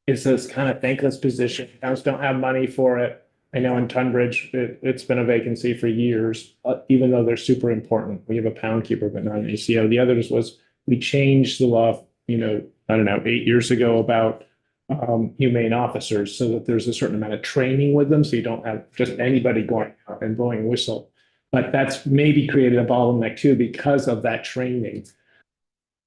it's this kind of thankless position. Towns don't have money for it. I know in Tunbridge, it's been a vacancy for years, even though they're super important. We have a pound keeper, but not an ACO. The others was, we changed the law, 8 years ago about humane officers, so that there's a certain amount of training with them, so you don't have just anybody going out and blowing a whistle. But that's maybe created a bottleneck too because of that training.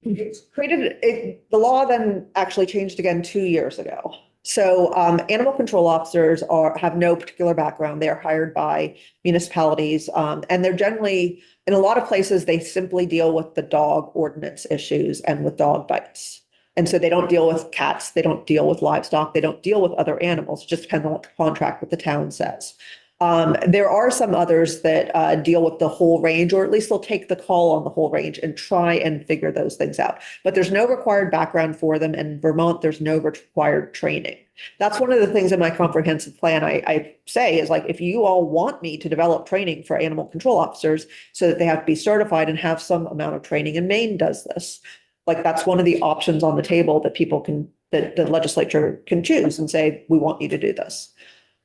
The law then actually changed again 2 years ago. So animal control officers have no particular background. They're hired by municipalities, and they're generally, in a lot of places, they simply deal with the dog ordinance issues and with dog bites. And so they don't deal with cats, they don't deal with livestock, they don't deal with other animals, it just depends on what the contract with the town says. There are some others that deal with the whole range, or at least they'll take the call on the whole range and try and figure those things out. But there's no required background for them. In Vermont, there's no required training. That's one of the things in my comprehensive plan I say is, like, if you all want me to develop training for animal control officers so that they have to be certified and have some amount of training, and Maine does this, like, that's one of the options on the table that that the legislature can choose and say, we want you to do this.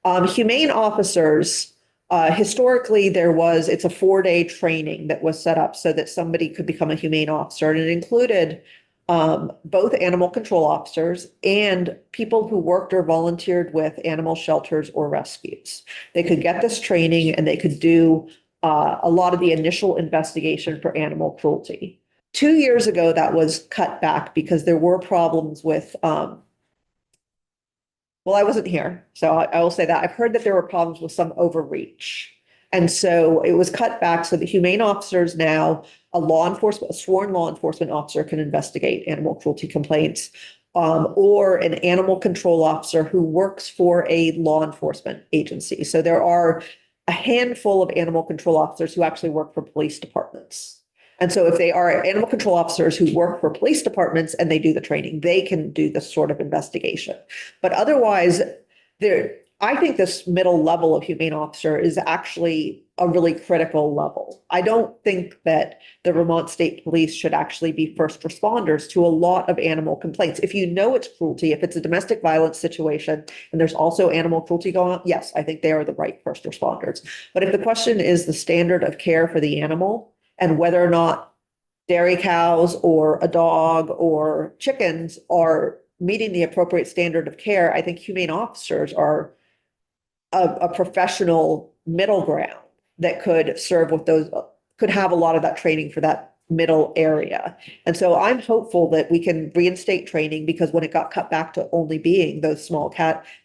Humane officers, historically it's a 4-day training that was set up so that somebody could become a humane officer. And it included both animal control officers and people who worked or volunteered with animal shelters or rescues. They could get this training and they could do a lot of the initial investigation for animal cruelty. 2 years ago, that was cut back because there were problems with, well, I wasn't here, so I will say that. I've heard that there were problems with some overreach. And so it was cut back so the humane officers now, a sworn law enforcement officer can investigate animal cruelty complaints, or an animal control officer who works for a law enforcement agency. So there are a handful of animal control officers who actually work for police departments. And so if they are animal control officers who work for police departments and they do the training, they can do this sort of investigation. But otherwise, I think this middle level of humane officer is actually a really critical level. I don't think that the Vermont State Police should actually be first responders to a lot of animal complaints. If you know it's cruelty, if it's a domestic violence situation, and there's also animal cruelty going on, yes, I think they are the right first responders. But if the question is the standard of care for the animal, and whether or not dairy cows or a dog or chickens are meeting the appropriate standard of care, I think humane officers are a professional middle ground that could serve with those, could have a lot of that training for that middle area. And so I'm hopeful that we can reinstate training, because when it got cut back to only being those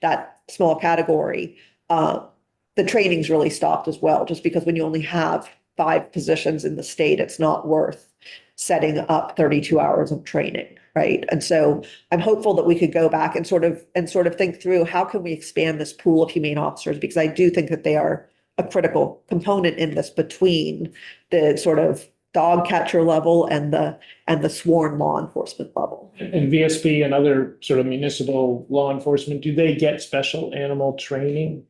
that small category, the training's really stopped as well, just because when you only have 5 positions in the state, it's not worth setting up 32 hours of training, right? And so I'm hopeful that we could go back and sort of think through how can we expand this pool of humane officers, because I do think that they are a critical component in this, between the sort of dog catcher level and the sworn law enforcement level. And VSP and other sort of municipal law enforcement, do they get special animal training?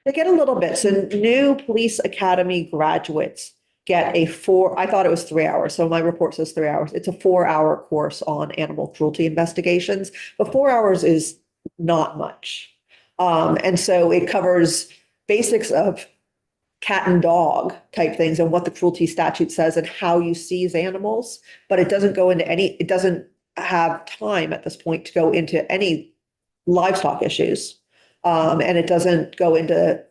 They get a little bit. So new police academy graduates get I thought it was 3 hours. So my report says 3 hours. It's a 4-hour course on animal cruelty investigations, but 4 hours is not much. And so it covers basics of cat and dog type things and what the cruelty statute says and how you seize animals, but it doesn't go into it doesn't have time at this point to go into any livestock issues. And it doesn't go into,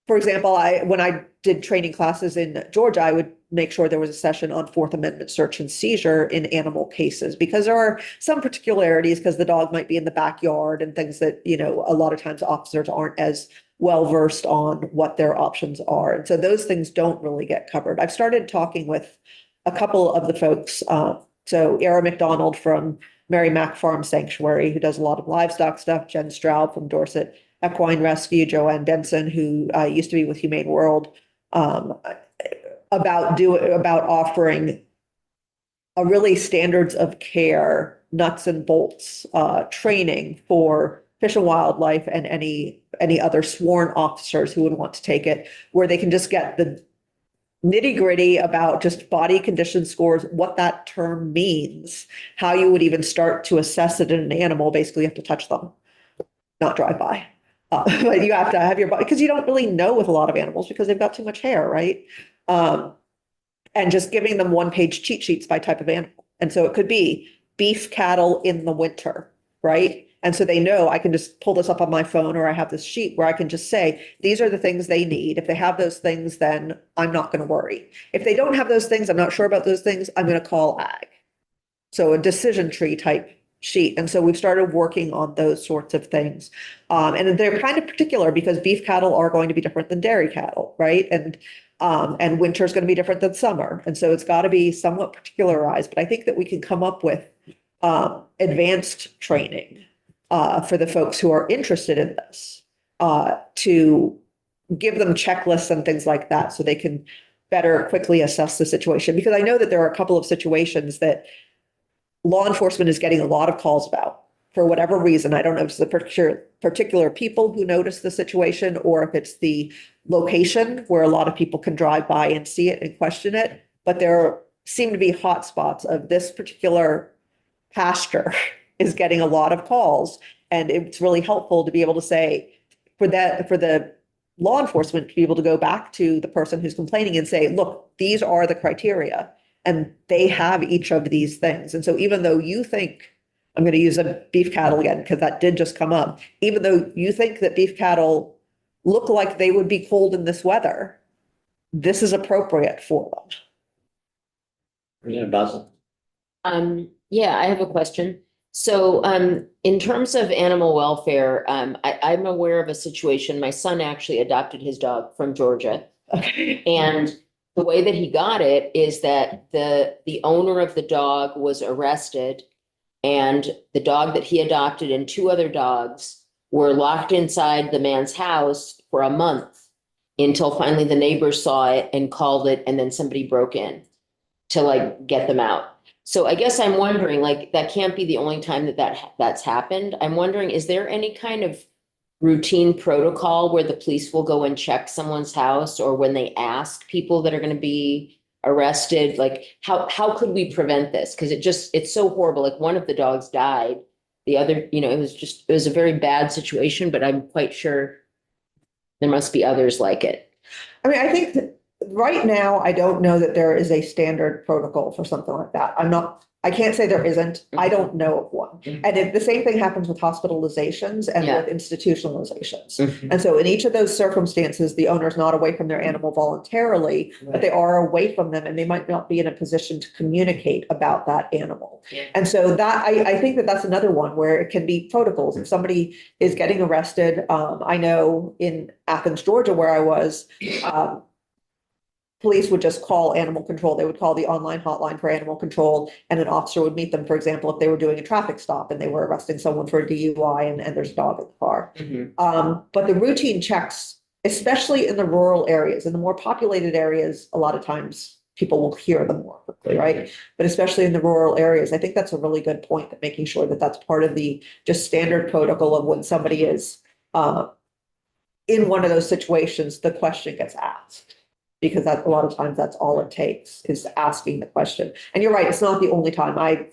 for example, when I did training classes in Georgia, I would make sure there was a session on Fourth Amendment search and seizure in animal cases, because there are some particularities, because the dog might be in the backyard and things that, a lot of times officers aren't as well versed on what their options are. And so those things don't really get covered. I've started talking with a couple of the folks. So Era McDonald from Mary Mac Farm Sanctuary, who does a lot of livestock stuff, Jen Stroud from Dorset Equine Rescue, Joanne Denson, who used to be with Humane World, about offering a really standards of care, nuts and bolts training for Fish and Wildlife and any other sworn officers who would want to take it, where they can just get the nitty gritty about just body condition scores, what that term means, how you would even start to assess it in an animal. Basically, you have to touch them, not drive by. But you have to have your body, because you don't really know with a lot of animals because they've got too much hair, right? And just giving them 1-page cheat sheets by type of animal. And so it could be beef cattle in the winter, right? And so they know I can just pull this up on my phone, or I have this sheet where I can just say, these are the things they need. If they have those things, then I'm not going to worry. If they don't have those things, I'm not sure about those things, I'm going to call ag. So a decision tree type sheet. And so we've started working on those sorts of things. And they're kind of particular, because beef cattle are going to be different than dairy cattle, right? And winter is going to be different than summer. And so it's got to be somewhat particularized. But I think that we can come up with advanced training for the folks who are interested in this, to give them checklists and things like that, so they can better quickly assess the situation. Because I know that there are a couple of situations that law enforcement is getting a lot of calls about for whatever reason. I don't know if it's the particular people who notice the situation, or if it's the location where a lot of people can drive by and see it and question it. But there seem to be hot spots of this particular pasture is getting a lot of calls. And it's really helpful to be able to say, for the law enforcement to be able to go back to the person who's complaining and say, look, these are the criteria, and they have each of these things. And so even though you think, I'm going to use a beef cattle again, because that did just come up, even though you think that beef cattle look like they would be cold in this weather, this is appropriate for them. Representative Basil. Yeah, I have a question. So, in terms of animal welfare, I'm aware of a situation. My son actually adopted his dog from Georgia. And the way that he got it is that the owner of the dog was arrested. And the dog that he adopted and two other dogs were locked inside the man's house for a month until finally the neighbors saw it and called it, and then somebody broke in to like get them out. So I guess I'm wondering, like, that can't be the only time that's happened. I'm wondering, is there any kind of routine protocol where the police will go and check someone's house, or when they ask people that are going to be arrested, like how could we prevent this? Because it's so horrible. Like, one of the dogs died. The other, it was a very bad situation, but I'm quite sure there must be others like it. I mean, I think that right now, I don't know that there is a standard protocol for something like that. I can't say there isn't. I don't know of one. And the same thing happens with hospitalizations and Yeah. with institutionalizations. And so in each of those circumstances, the owner's not away from their animal voluntarily, but they are away from them, and they might not be in a position to communicate about that animal. Yeah. And so that, I think that that's another one where it can be protocols. If somebody is getting arrested, I know in Athens, Georgia, where I was, police would just call animal control. They would call the online hotline for animal control, and an officer would meet them, for example, if they were doing a traffic stop and they were arresting someone for a DUI and there's a dog in the car. But the routine checks, especially in the rural areas, in the more populated areas, a lot of times people will hear them more quickly, right? But especially in the rural areas, I think that's a really good point, that making sure that that's part of the just standard protocol of when somebody is in one of those situations, the question gets asked. Because that, a lot of times, that's all it takes, is asking the question. And you're right, it's not the only time. I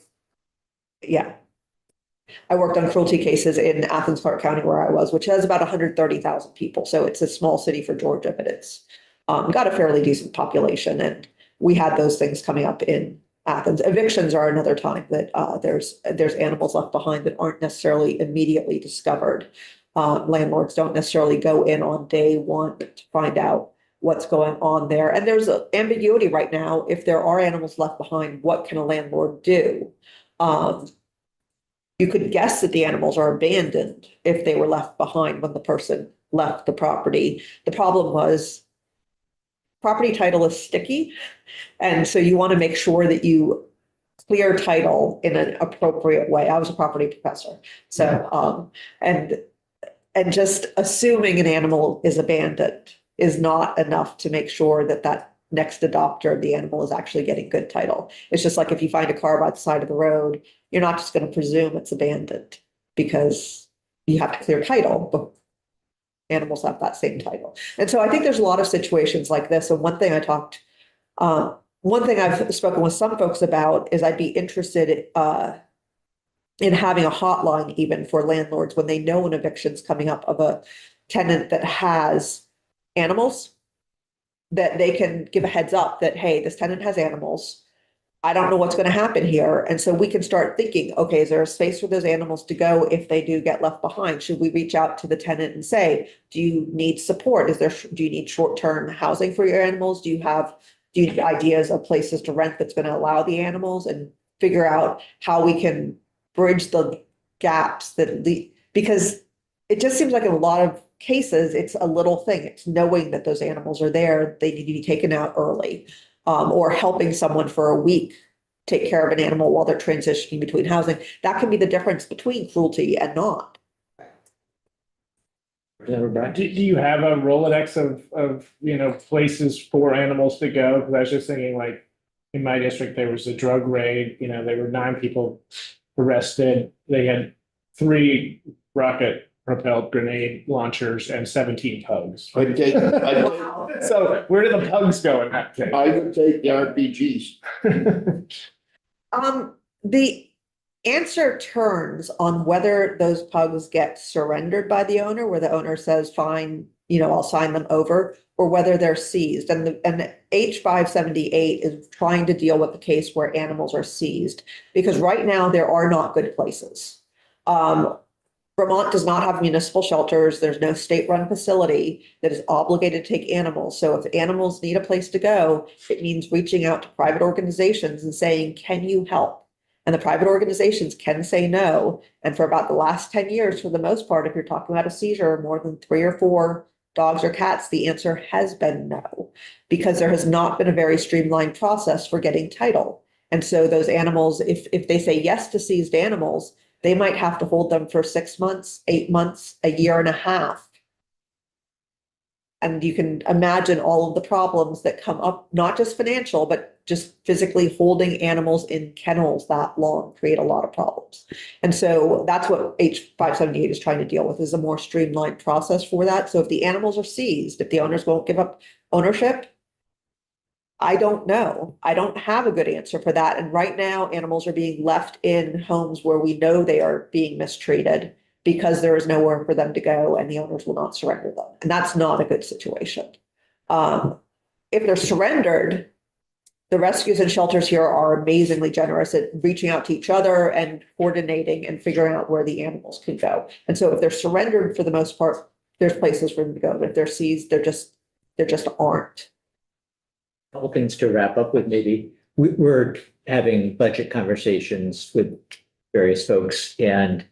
worked on cruelty cases in Athens, Clarke County, where I was, which has about 130,000 people. So it's a small city for Georgia, but it's got a fairly decent population. And we had those things coming up in Athens. Evictions are another time that there's animals left behind that aren't necessarily immediately discovered. Landlords don't necessarily go in on day one to find out what's going on there. And there's an ambiguity right now. If there are animals left behind, what can a landlord do? You could guess that the animals are abandoned if they were left behind when the person left the property. The problem was property title is sticky. And so you want to make sure that you clear title in an appropriate way. I was a property professor. So, and just assuming an animal is abandoned is not enough to make sure that that next adopter of the animal is actually getting good title. It's just like if you find a car by the side of the road, you're not just going to presume it's abandoned, because you have to clear title, but animals have that same title. And so I think there's a lot of situations like this. And one thing I've spoken with some folks about is I'd be interested in having a hotline even for landlords when they know an eviction's coming up of a tenant that has animals, that they can give a heads up that, hey, this tenant has animals. I don't know what's going to happen here. And so we can start thinking, okay, is there a space for those animals to go if they do get left behind? Should we reach out to the tenant and say, do you need support? Do you need short-term housing for your animals? Do you need ideas of places to rent that's going to allow the animals, and figure out how we can bridge the gaps because it just seems like in a lot of cases, it's a little thing. It's knowing that those animals are there, they need to be taken out early, or helping someone for a week take care of an animal while they're transitioning between housing. That can be the difference between cruelty and not. Representative Bryan. Do you have a Rolodex of places for animals to go? Because I was just thinking, like, in my district, there was a drug raid, there were 9 people arrested. They had 3 rocket propelled grenade launchers and 17 pugs. I'd take So where do the pugs go in that case? I would take the RPGs. The answer turns on whether those pugs get surrendered by the owner, where the owner says, fine, I'll sign them over, or whether they're seized. And H578 is trying to deal with the case where animals are seized, because right now there are not good places. Vermont does not have municipal shelters. There's no state-run facility that is obligated to take animals. So if animals need a place to go, it means reaching out to private organizations and saying, can you help? And the private organizations can say no. And for about the last 10 years, for the most part, if you're talking about a seizure of more than 3 or 4 dogs or cats, the answer has been no, because there has not been a very streamlined process for getting title. And so those animals, if they say yes to seized animals, they might have to hold them for 6 months, 8 months, a year and a half. And you can imagine all of the problems that come up, not just financial, but just physically holding animals in kennels that long create a lot of problems. And so that's what H 578 is trying to deal with, is a more streamlined process for that. So if the animals are seized, if the owners won't give up ownership, I don't know. I don't have a good answer for that. And right now, animals are being left in homes where we know they are being mistreated because there is nowhere for them to go and the owners will not surrender them. And that's not a good situation. If they're surrendered, the rescues and shelters here are amazingly generous at reaching out to each other and coordinating and figuring out where the animals can go. And so if they're surrendered, for the most part, there's places for them to go. But if they're seized, there just aren't. Couple things to wrap up with, maybe. We're having budget conversations with various folks, and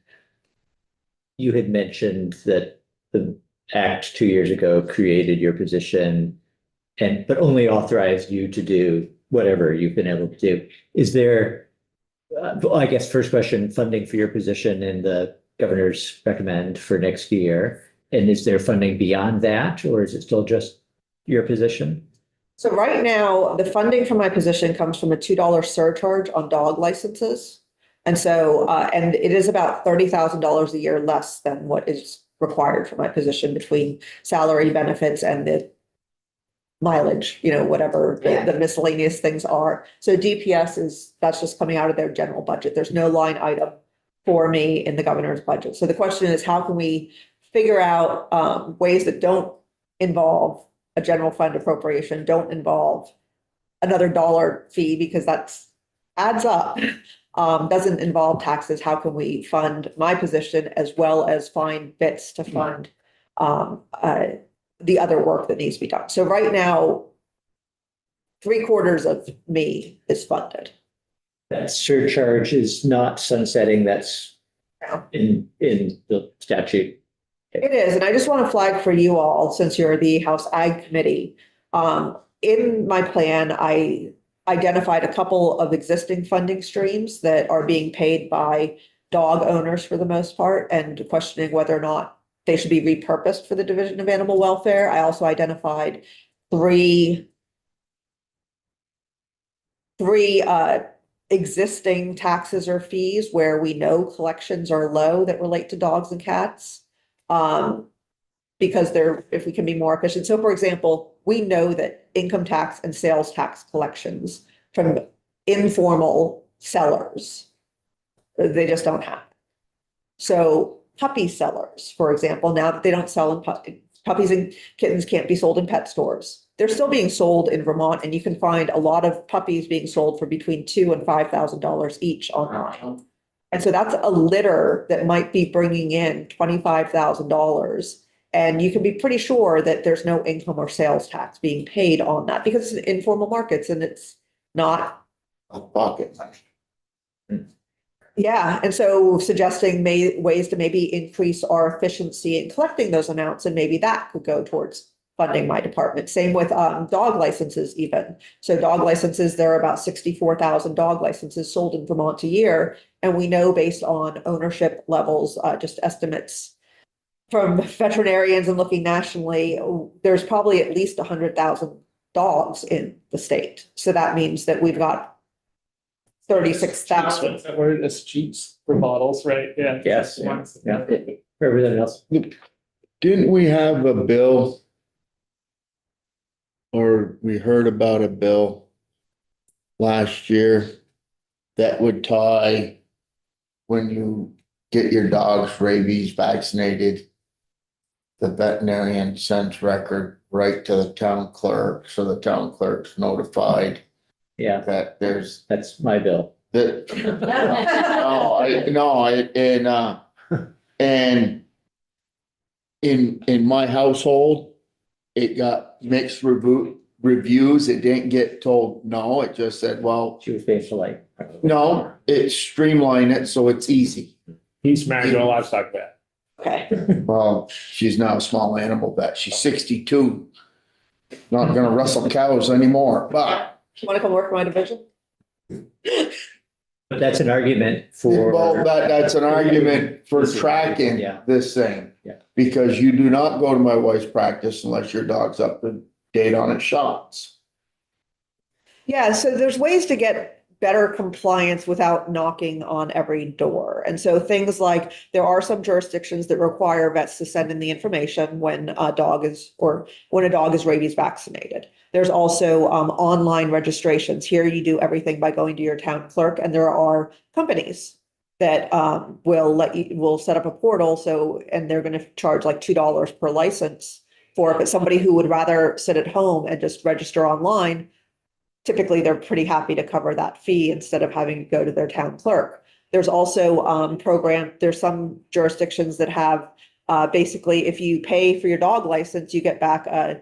you had mentioned that the act 2 years ago created your position but only authorized you to do whatever you've been able to do. Is there, I guess, first question, funding for your position in the governor's recommend for next year? And is there funding beyond that, or is it still just your position? So right now, the funding for my position comes from a $2 surcharge on dog licenses. And so, and it is about $30,000 a year less than what is required for my position between salary, benefits, and the mileage, whatever the miscellaneous things are. So DPS that's just coming out of their general budget. There's no line item for me in the governor's budget. So the question is, how can we figure out ways that don't involve a general fund appropriation, don't involve another dollar fee, because that's adds up, doesn't involve taxes. How can we fund my position as well as find bits to fund the other work that needs to be done? So right now, 3/4 of me is funded. That surcharge is not sunsetting, that's No. in the statute. It is, and I just want to flag for you all, since you're the House Ag Committee, in my plan, I identified a couple of existing funding streams that are being paid by dog owners for the most part, and questioning whether or not they should be repurposed for the Division of Animal Welfare. I also identified three existing taxes or fees where we know collections are low that relate to dogs and cats. Because if we can be more efficient. So for example, we know that income tax and sales tax collections from informal sellers, they just don't happen. So puppy sellers, for example, now that they don't sell in puppies and kittens can't be sold in pet stores. They're still being sold in Vermont, and you can find a lot of puppies being sold for between $2,000 and $5,000 each online. And so that's a litter that might be bringing in $25,000. And you can be pretty sure that there's no income or sales tax being paid on that, because it's in informal markets and it's not. A pocket money. Yeah. And so suggesting ways to maybe increase our efficiency in collecting those amounts, and maybe that could go towards funding my department. Same with dog licenses even. So dog licenses, there are about 64,000 dog licenses sold in Vermont a year. And we know, based on ownership levels, just estimates from veterinarians and looking nationally, there's probably at least 100,000 dogs in the state. So that means that we've got 36,000. That word is cheats for bottles, right? Yeah. Yes, yeah. For everything else. Didn't we have a bill? Or we heard about a bill last year that would tie, when you get your dog's rabies vaccinated, the veterinarian sends record right to the town clerk, so the town clerk's notified Yeah, that there's that's my bill. that. And in my household, it got mixed reviews. It didn't get told no. It just said, well, She was being polite. no, it streamlined it so it's easy. He's married to a livestock vet. Okay. Well, she's now a small animal vet. She's 62. Not gonna wrestle cows anymore, but You want to come work for my division? But that's an argument for. well, that's an argument for tracking Yeah. this thing. Yeah. Because you do not go to my wife's practice unless your dog's up to date on its shots. Yeah, so there's ways to get better compliance without knocking on every door. And so things like, there are some jurisdictions that require vets to send in the information when a dog is, or when a dog is rabies vaccinated. There's also online registrations. Here you do everything by going to your town clerk, and there are companies that will set up a portal. So, and they're going to charge like $2 per license for it. But somebody who would rather sit at home and just register online, typically they're pretty happy to cover that fee instead of having to go to their town clerk. There's also there's some jurisdictions that have basically, if you pay for your dog license, you get back a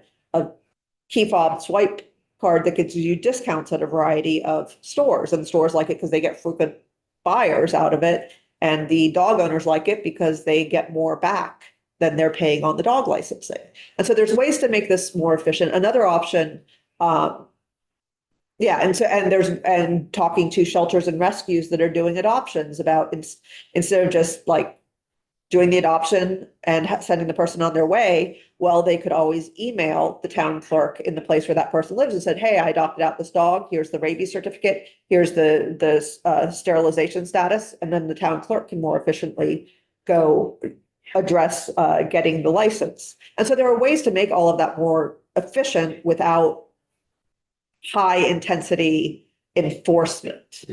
key fob swipe card that gives you discounts at a variety of stores, and stores like it because they get frequent buyers out of it, and the dog owners like it because they get more back than they're paying on the dog licensing. And so there's ways to make this more efficient. Another option, yeah, and talking to shelters and rescues that are doing adoptions about instead of just like doing the adoption and sending the person on their way, well, they could always email the town clerk in the place where that person lives and said, hey, I adopted out this dog. Here's the rabies certificate. Here's the sterilization status. And then the town clerk can more efficiently go address getting the license. And so there are ways to make all of that more efficient without high intensity enforcement.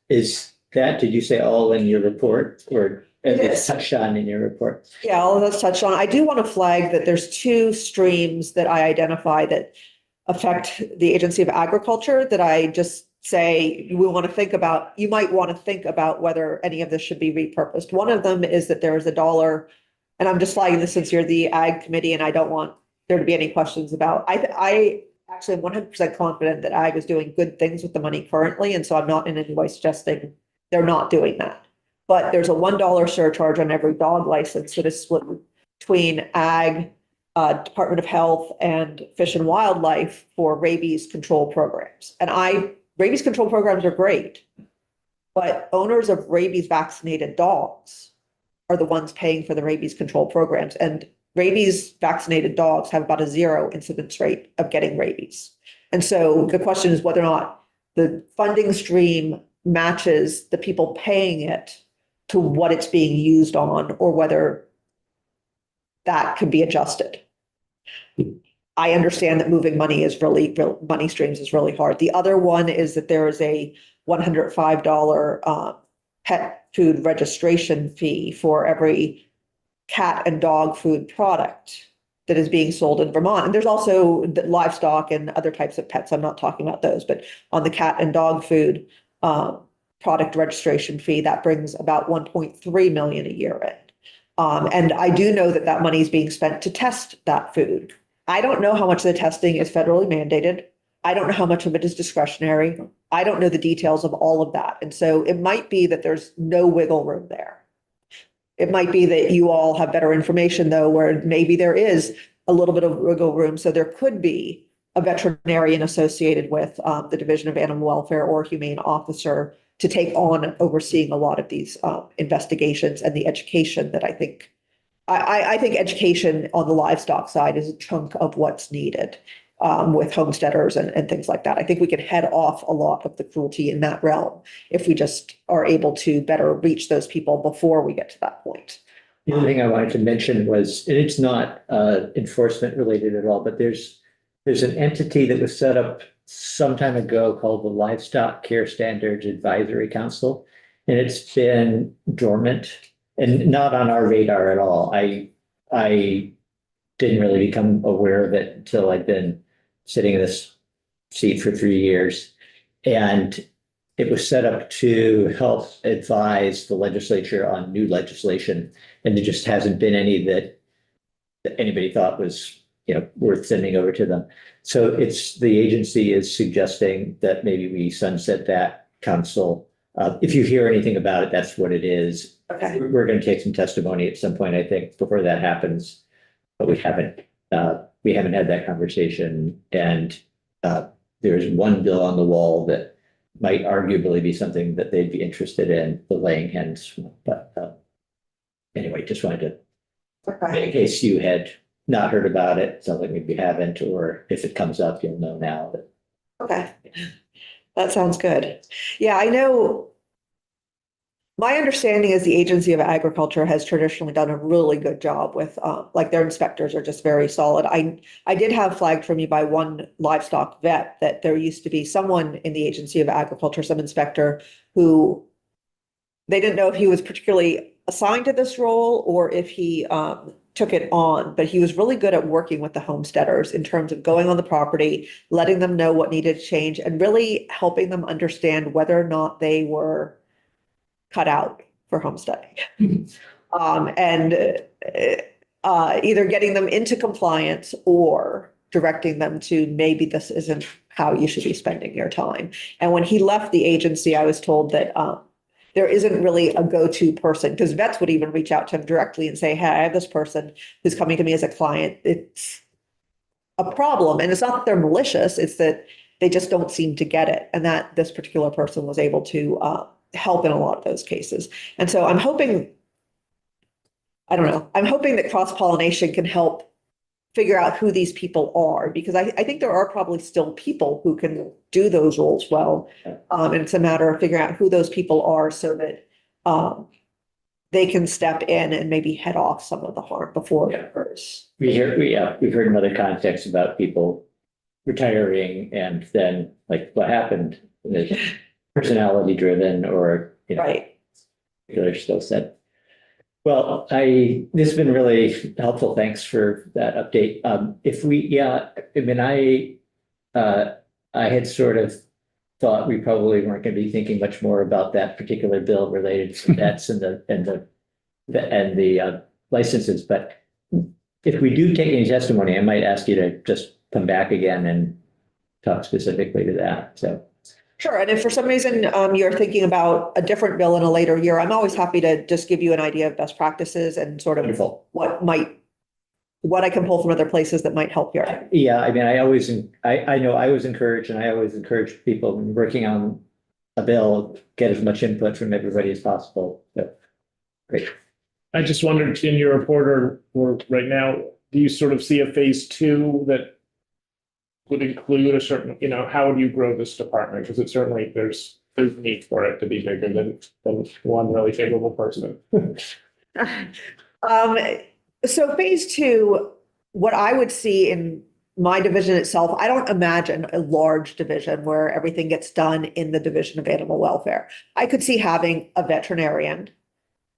Is that, did you say all in your report, or It it's is. touched on in your report? Yeah, all of that's touched on. I do want to flag that there's two streams that I identify that affect the Agency of Agriculture that I just say we want to think about. You might want to think about whether any of this should be repurposed. One of them is that there is $1, and I'm just flagging this since you're the Ag Committee and I don't want there to be any questions about. I actually am 100% confident that Ag is doing good things with the money currently, and so I'm not in any way suggesting they're not doing that. But there's a $1 surcharge on every dog license that is split between Ag, Department of Health, and Fish and Wildlife for rabies control programs. And rabies control programs are great, but owners of rabies vaccinated dogs are the ones paying for the rabies control programs. And rabies vaccinated dogs have about a 0 incidence rate of getting rabies. And so the question is whether or not the funding stream matches the people paying it to what it's being used on, or whether that could be adjusted. I understand that moving money money streams is really hard. The other one is that there is a $105 pet food registration fee for every cat and dog food product that is being sold in Vermont. And there's also the livestock and other types of pets. I'm not talking about those, but on the cat and dog food product registration fee, that brings about 1.3 million a year in. And I do know that that money is being spent to test that food. I don't know how much of the testing is federally mandated. I don't know how much of it is discretionary. I don't know the details of all of that. And so it might be that there's no wiggle room there. It might be that you all have better information, though, where maybe there is a little bit of wiggle room. So there could be a veterinarian associated with the Division of Animal Welfare or humane officer to take on overseeing a lot of these investigations and the education that I think education on the livestock side is a chunk of what's needed with homesteaders and things like that. I think we can head off a lot of the cruelty in that realm if we just are able to better reach those people before we get to that point. The other thing I wanted to mention was, and it's not enforcement related at all, but there's an entity that was set up some time ago called the Livestock Care Standards Advisory Council, and it's been dormant and not on our radar at all. I didn't really become aware of it until I'd been sitting in this seat for 3 years. And it was set up to help advise the legislature on new legislation. And there just hasn't been any that anybody thought was, worth sending over to them. So the agency is suggesting that maybe we sunset that council. If you hear anything about it, that's what it is. Okay. We're going to take some testimony at some point, I think, before that happens. But we haven't had that conversation. And there's one bill on the wall that might arguably be something that they'd be interested in, the laying hens. But anyway, just wanted to, Okay. in case you had not heard about it, sounds like maybe you haven't, or if it comes up, you'll know now. But Okay. That sounds good. Yeah, I know. My understanding is the Agency of Agriculture has traditionally done a really good job with, like their inspectors are just very solid. I did have flagged for me by one livestock vet that there used to be someone in the Agency of Agriculture, some inspector, who they didn't know if he was particularly assigned to this role or if he took it on, but he was really good at working with the homesteaders in terms of going on the property, letting them know what needed to change, and really helping them understand whether or not they were cut out for homesteading. And either getting them into compliance or directing them to maybe this isn't how you should be spending your time. And when he left the agency, I was told that there isn't really a go-to person, because vets would even reach out to him directly and say, hey, I have this person who's coming to me as a client. It's a problem. And it's not that they're malicious, it's that they just don't seem to get it. And that this particular person was able to help in a lot of those cases. And so I'm hoping that cross-pollination can help figure out who these people are, because I think there are probably still people who can do those roles well. And it's a matter of figuring out who those people are so that they can step in and maybe head off some of the harm before it occurs. we've heard in other contexts about people retiring and then like what happened is personality driven or, Right. particular skill set. Well, this has been really helpful. Thanks for that update. I had sort of thought we probably weren't going to be thinking much more about that particular bill related to vets and the licenses. But if we do take any testimony, I might ask you to just come back again and talk specifically to that. So. Sure. And if for some reason you're thinking about a different bill in a later year, I'm always happy to just give you an idea of best practices and sort of Wonderful. what I can pull from other places that might help here. Yeah, I mean, I know I was encouraged, and I always encourage people when working on a bill, get as much input from everybody as possible. So, great. I just wondered, in your report or right now, do you sort of see a phase 2 that would include a certain, how would you grow this department? Because it certainly, there's need for it to be bigger than one really favorable person. So phase 2, what I would see in my division itself, I don't imagine a large division where everything gets done in the Division of Animal Welfare. I could see having a veterinarian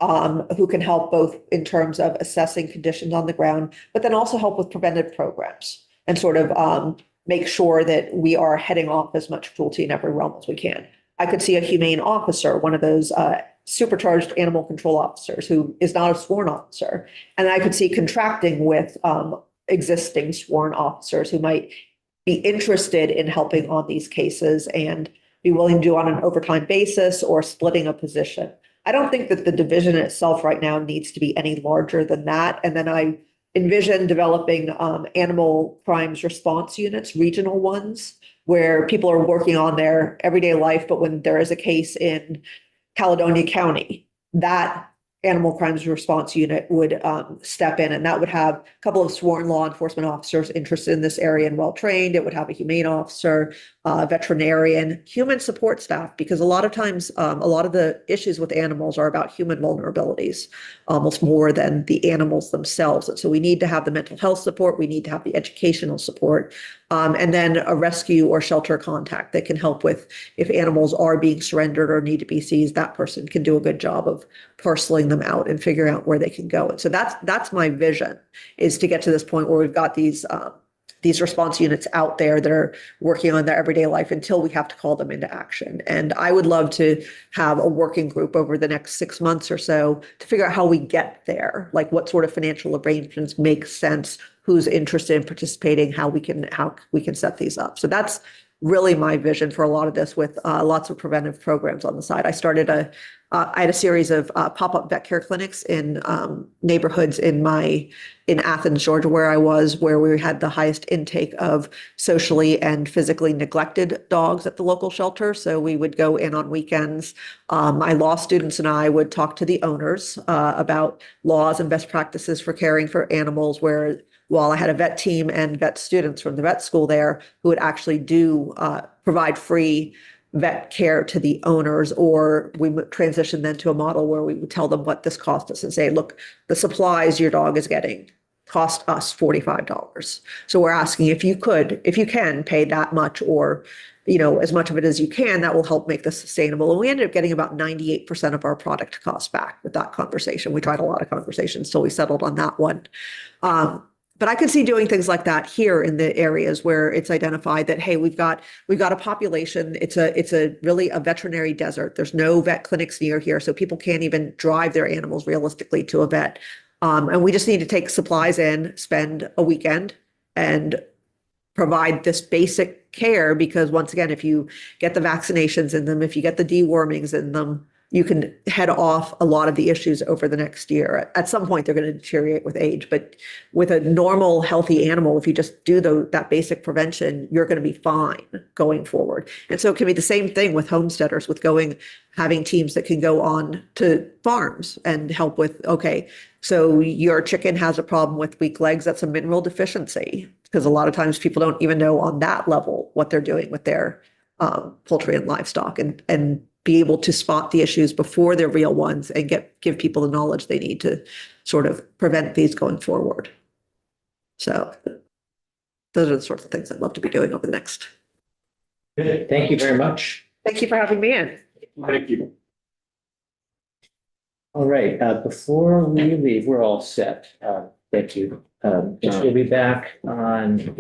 who can help both in terms of assessing conditions on the ground, but then also help with preventive programs and sort of make sure that we are heading off as much cruelty in every realm as we can. I could see a humane officer, one of those supercharged animal control officers who is not a sworn officer. And I could see contracting with existing sworn officers who might be interested in helping on these cases and be willing to do on an overtime basis or splitting a position. I don't think that the division itself right now needs to be any larger than that. And then I envision developing animal crimes response units, regional ones, where people are working on their everyday life, but when there is a case in Caledonia County, that animal crimes response unit would step in, and that would have a couple of sworn law enforcement officers interested in this area and well-trained. It would have a humane officer, veterinarian, human support staff, because a lot of times, a lot of the issues with animals are about human vulnerabilities, almost more than the animals themselves. And so we need to have the mental health support. We need to have the educational support, and then a rescue or shelter contact that can help with if animals are being surrendered or need to be seized. That person can do a good job of parceling them out and figuring out where they can go. And so that's my vision, is to get to this point where we've got these these response units out there that are working on their everyday life until we have to call them into action. And I would love to have a working group over the next 6 months or so to figure out how we get there, like what sort of financial arrangements make sense, who's interested in participating, how we can set these up. So that's really my vision for a lot of this, with lots of preventive programs on the side. I had a series of pop-up vet care clinics in neighborhoods in Athens, Georgia, where we had the highest intake of socially and physically neglected dogs at the local shelter. So we would go in on weekends. My law students and I would talk to the owners about laws and best practices for caring for animals, where while I had a vet team and vet students from the vet school there who would actually provide free vet care to the owners, or we would transition then to a model where we would tell them what this cost us and say, look, the supplies your dog is getting cost us $45. So we're asking if you can pay that much, or, as much of it as you can, that will help make this sustainable. And we ended up getting about 98% of our product cost back with that conversation. We tried a lot of conversations till we settled on that one. But I could see doing things like that here in the areas where it's identified that, hey, we've got a population. It's really a veterinary desert. There's no vet clinics near here, so people can't even drive their animals realistically to a vet. And we just need to take supplies in, spend a weekend, and provide this basic care, because once again, if you get the vaccinations in them, if you get the dewormings in them, you can head off a lot of the issues over the next year. At some point, they're going to deteriorate with age, but with a normal, healthy animal, if you just do that basic prevention, you're going to be fine going forward. And so it can be the same thing with homesteaders, with having teams that can go on to farms and help with, okay, so your chicken has a problem with weak legs, that's a mineral deficiency, because a lot of times people don't even know on that level what they're doing with their poultry and livestock, and be able to spot the issues before they're real ones and give people the knowledge they need to sort of prevent these going forward. So those are the sorts of things I'd love to be doing over the next. Good. Thank you very much. Thank you for having me in. Thank you. All right, before we leave, we're all set. Thank you. We'll be back on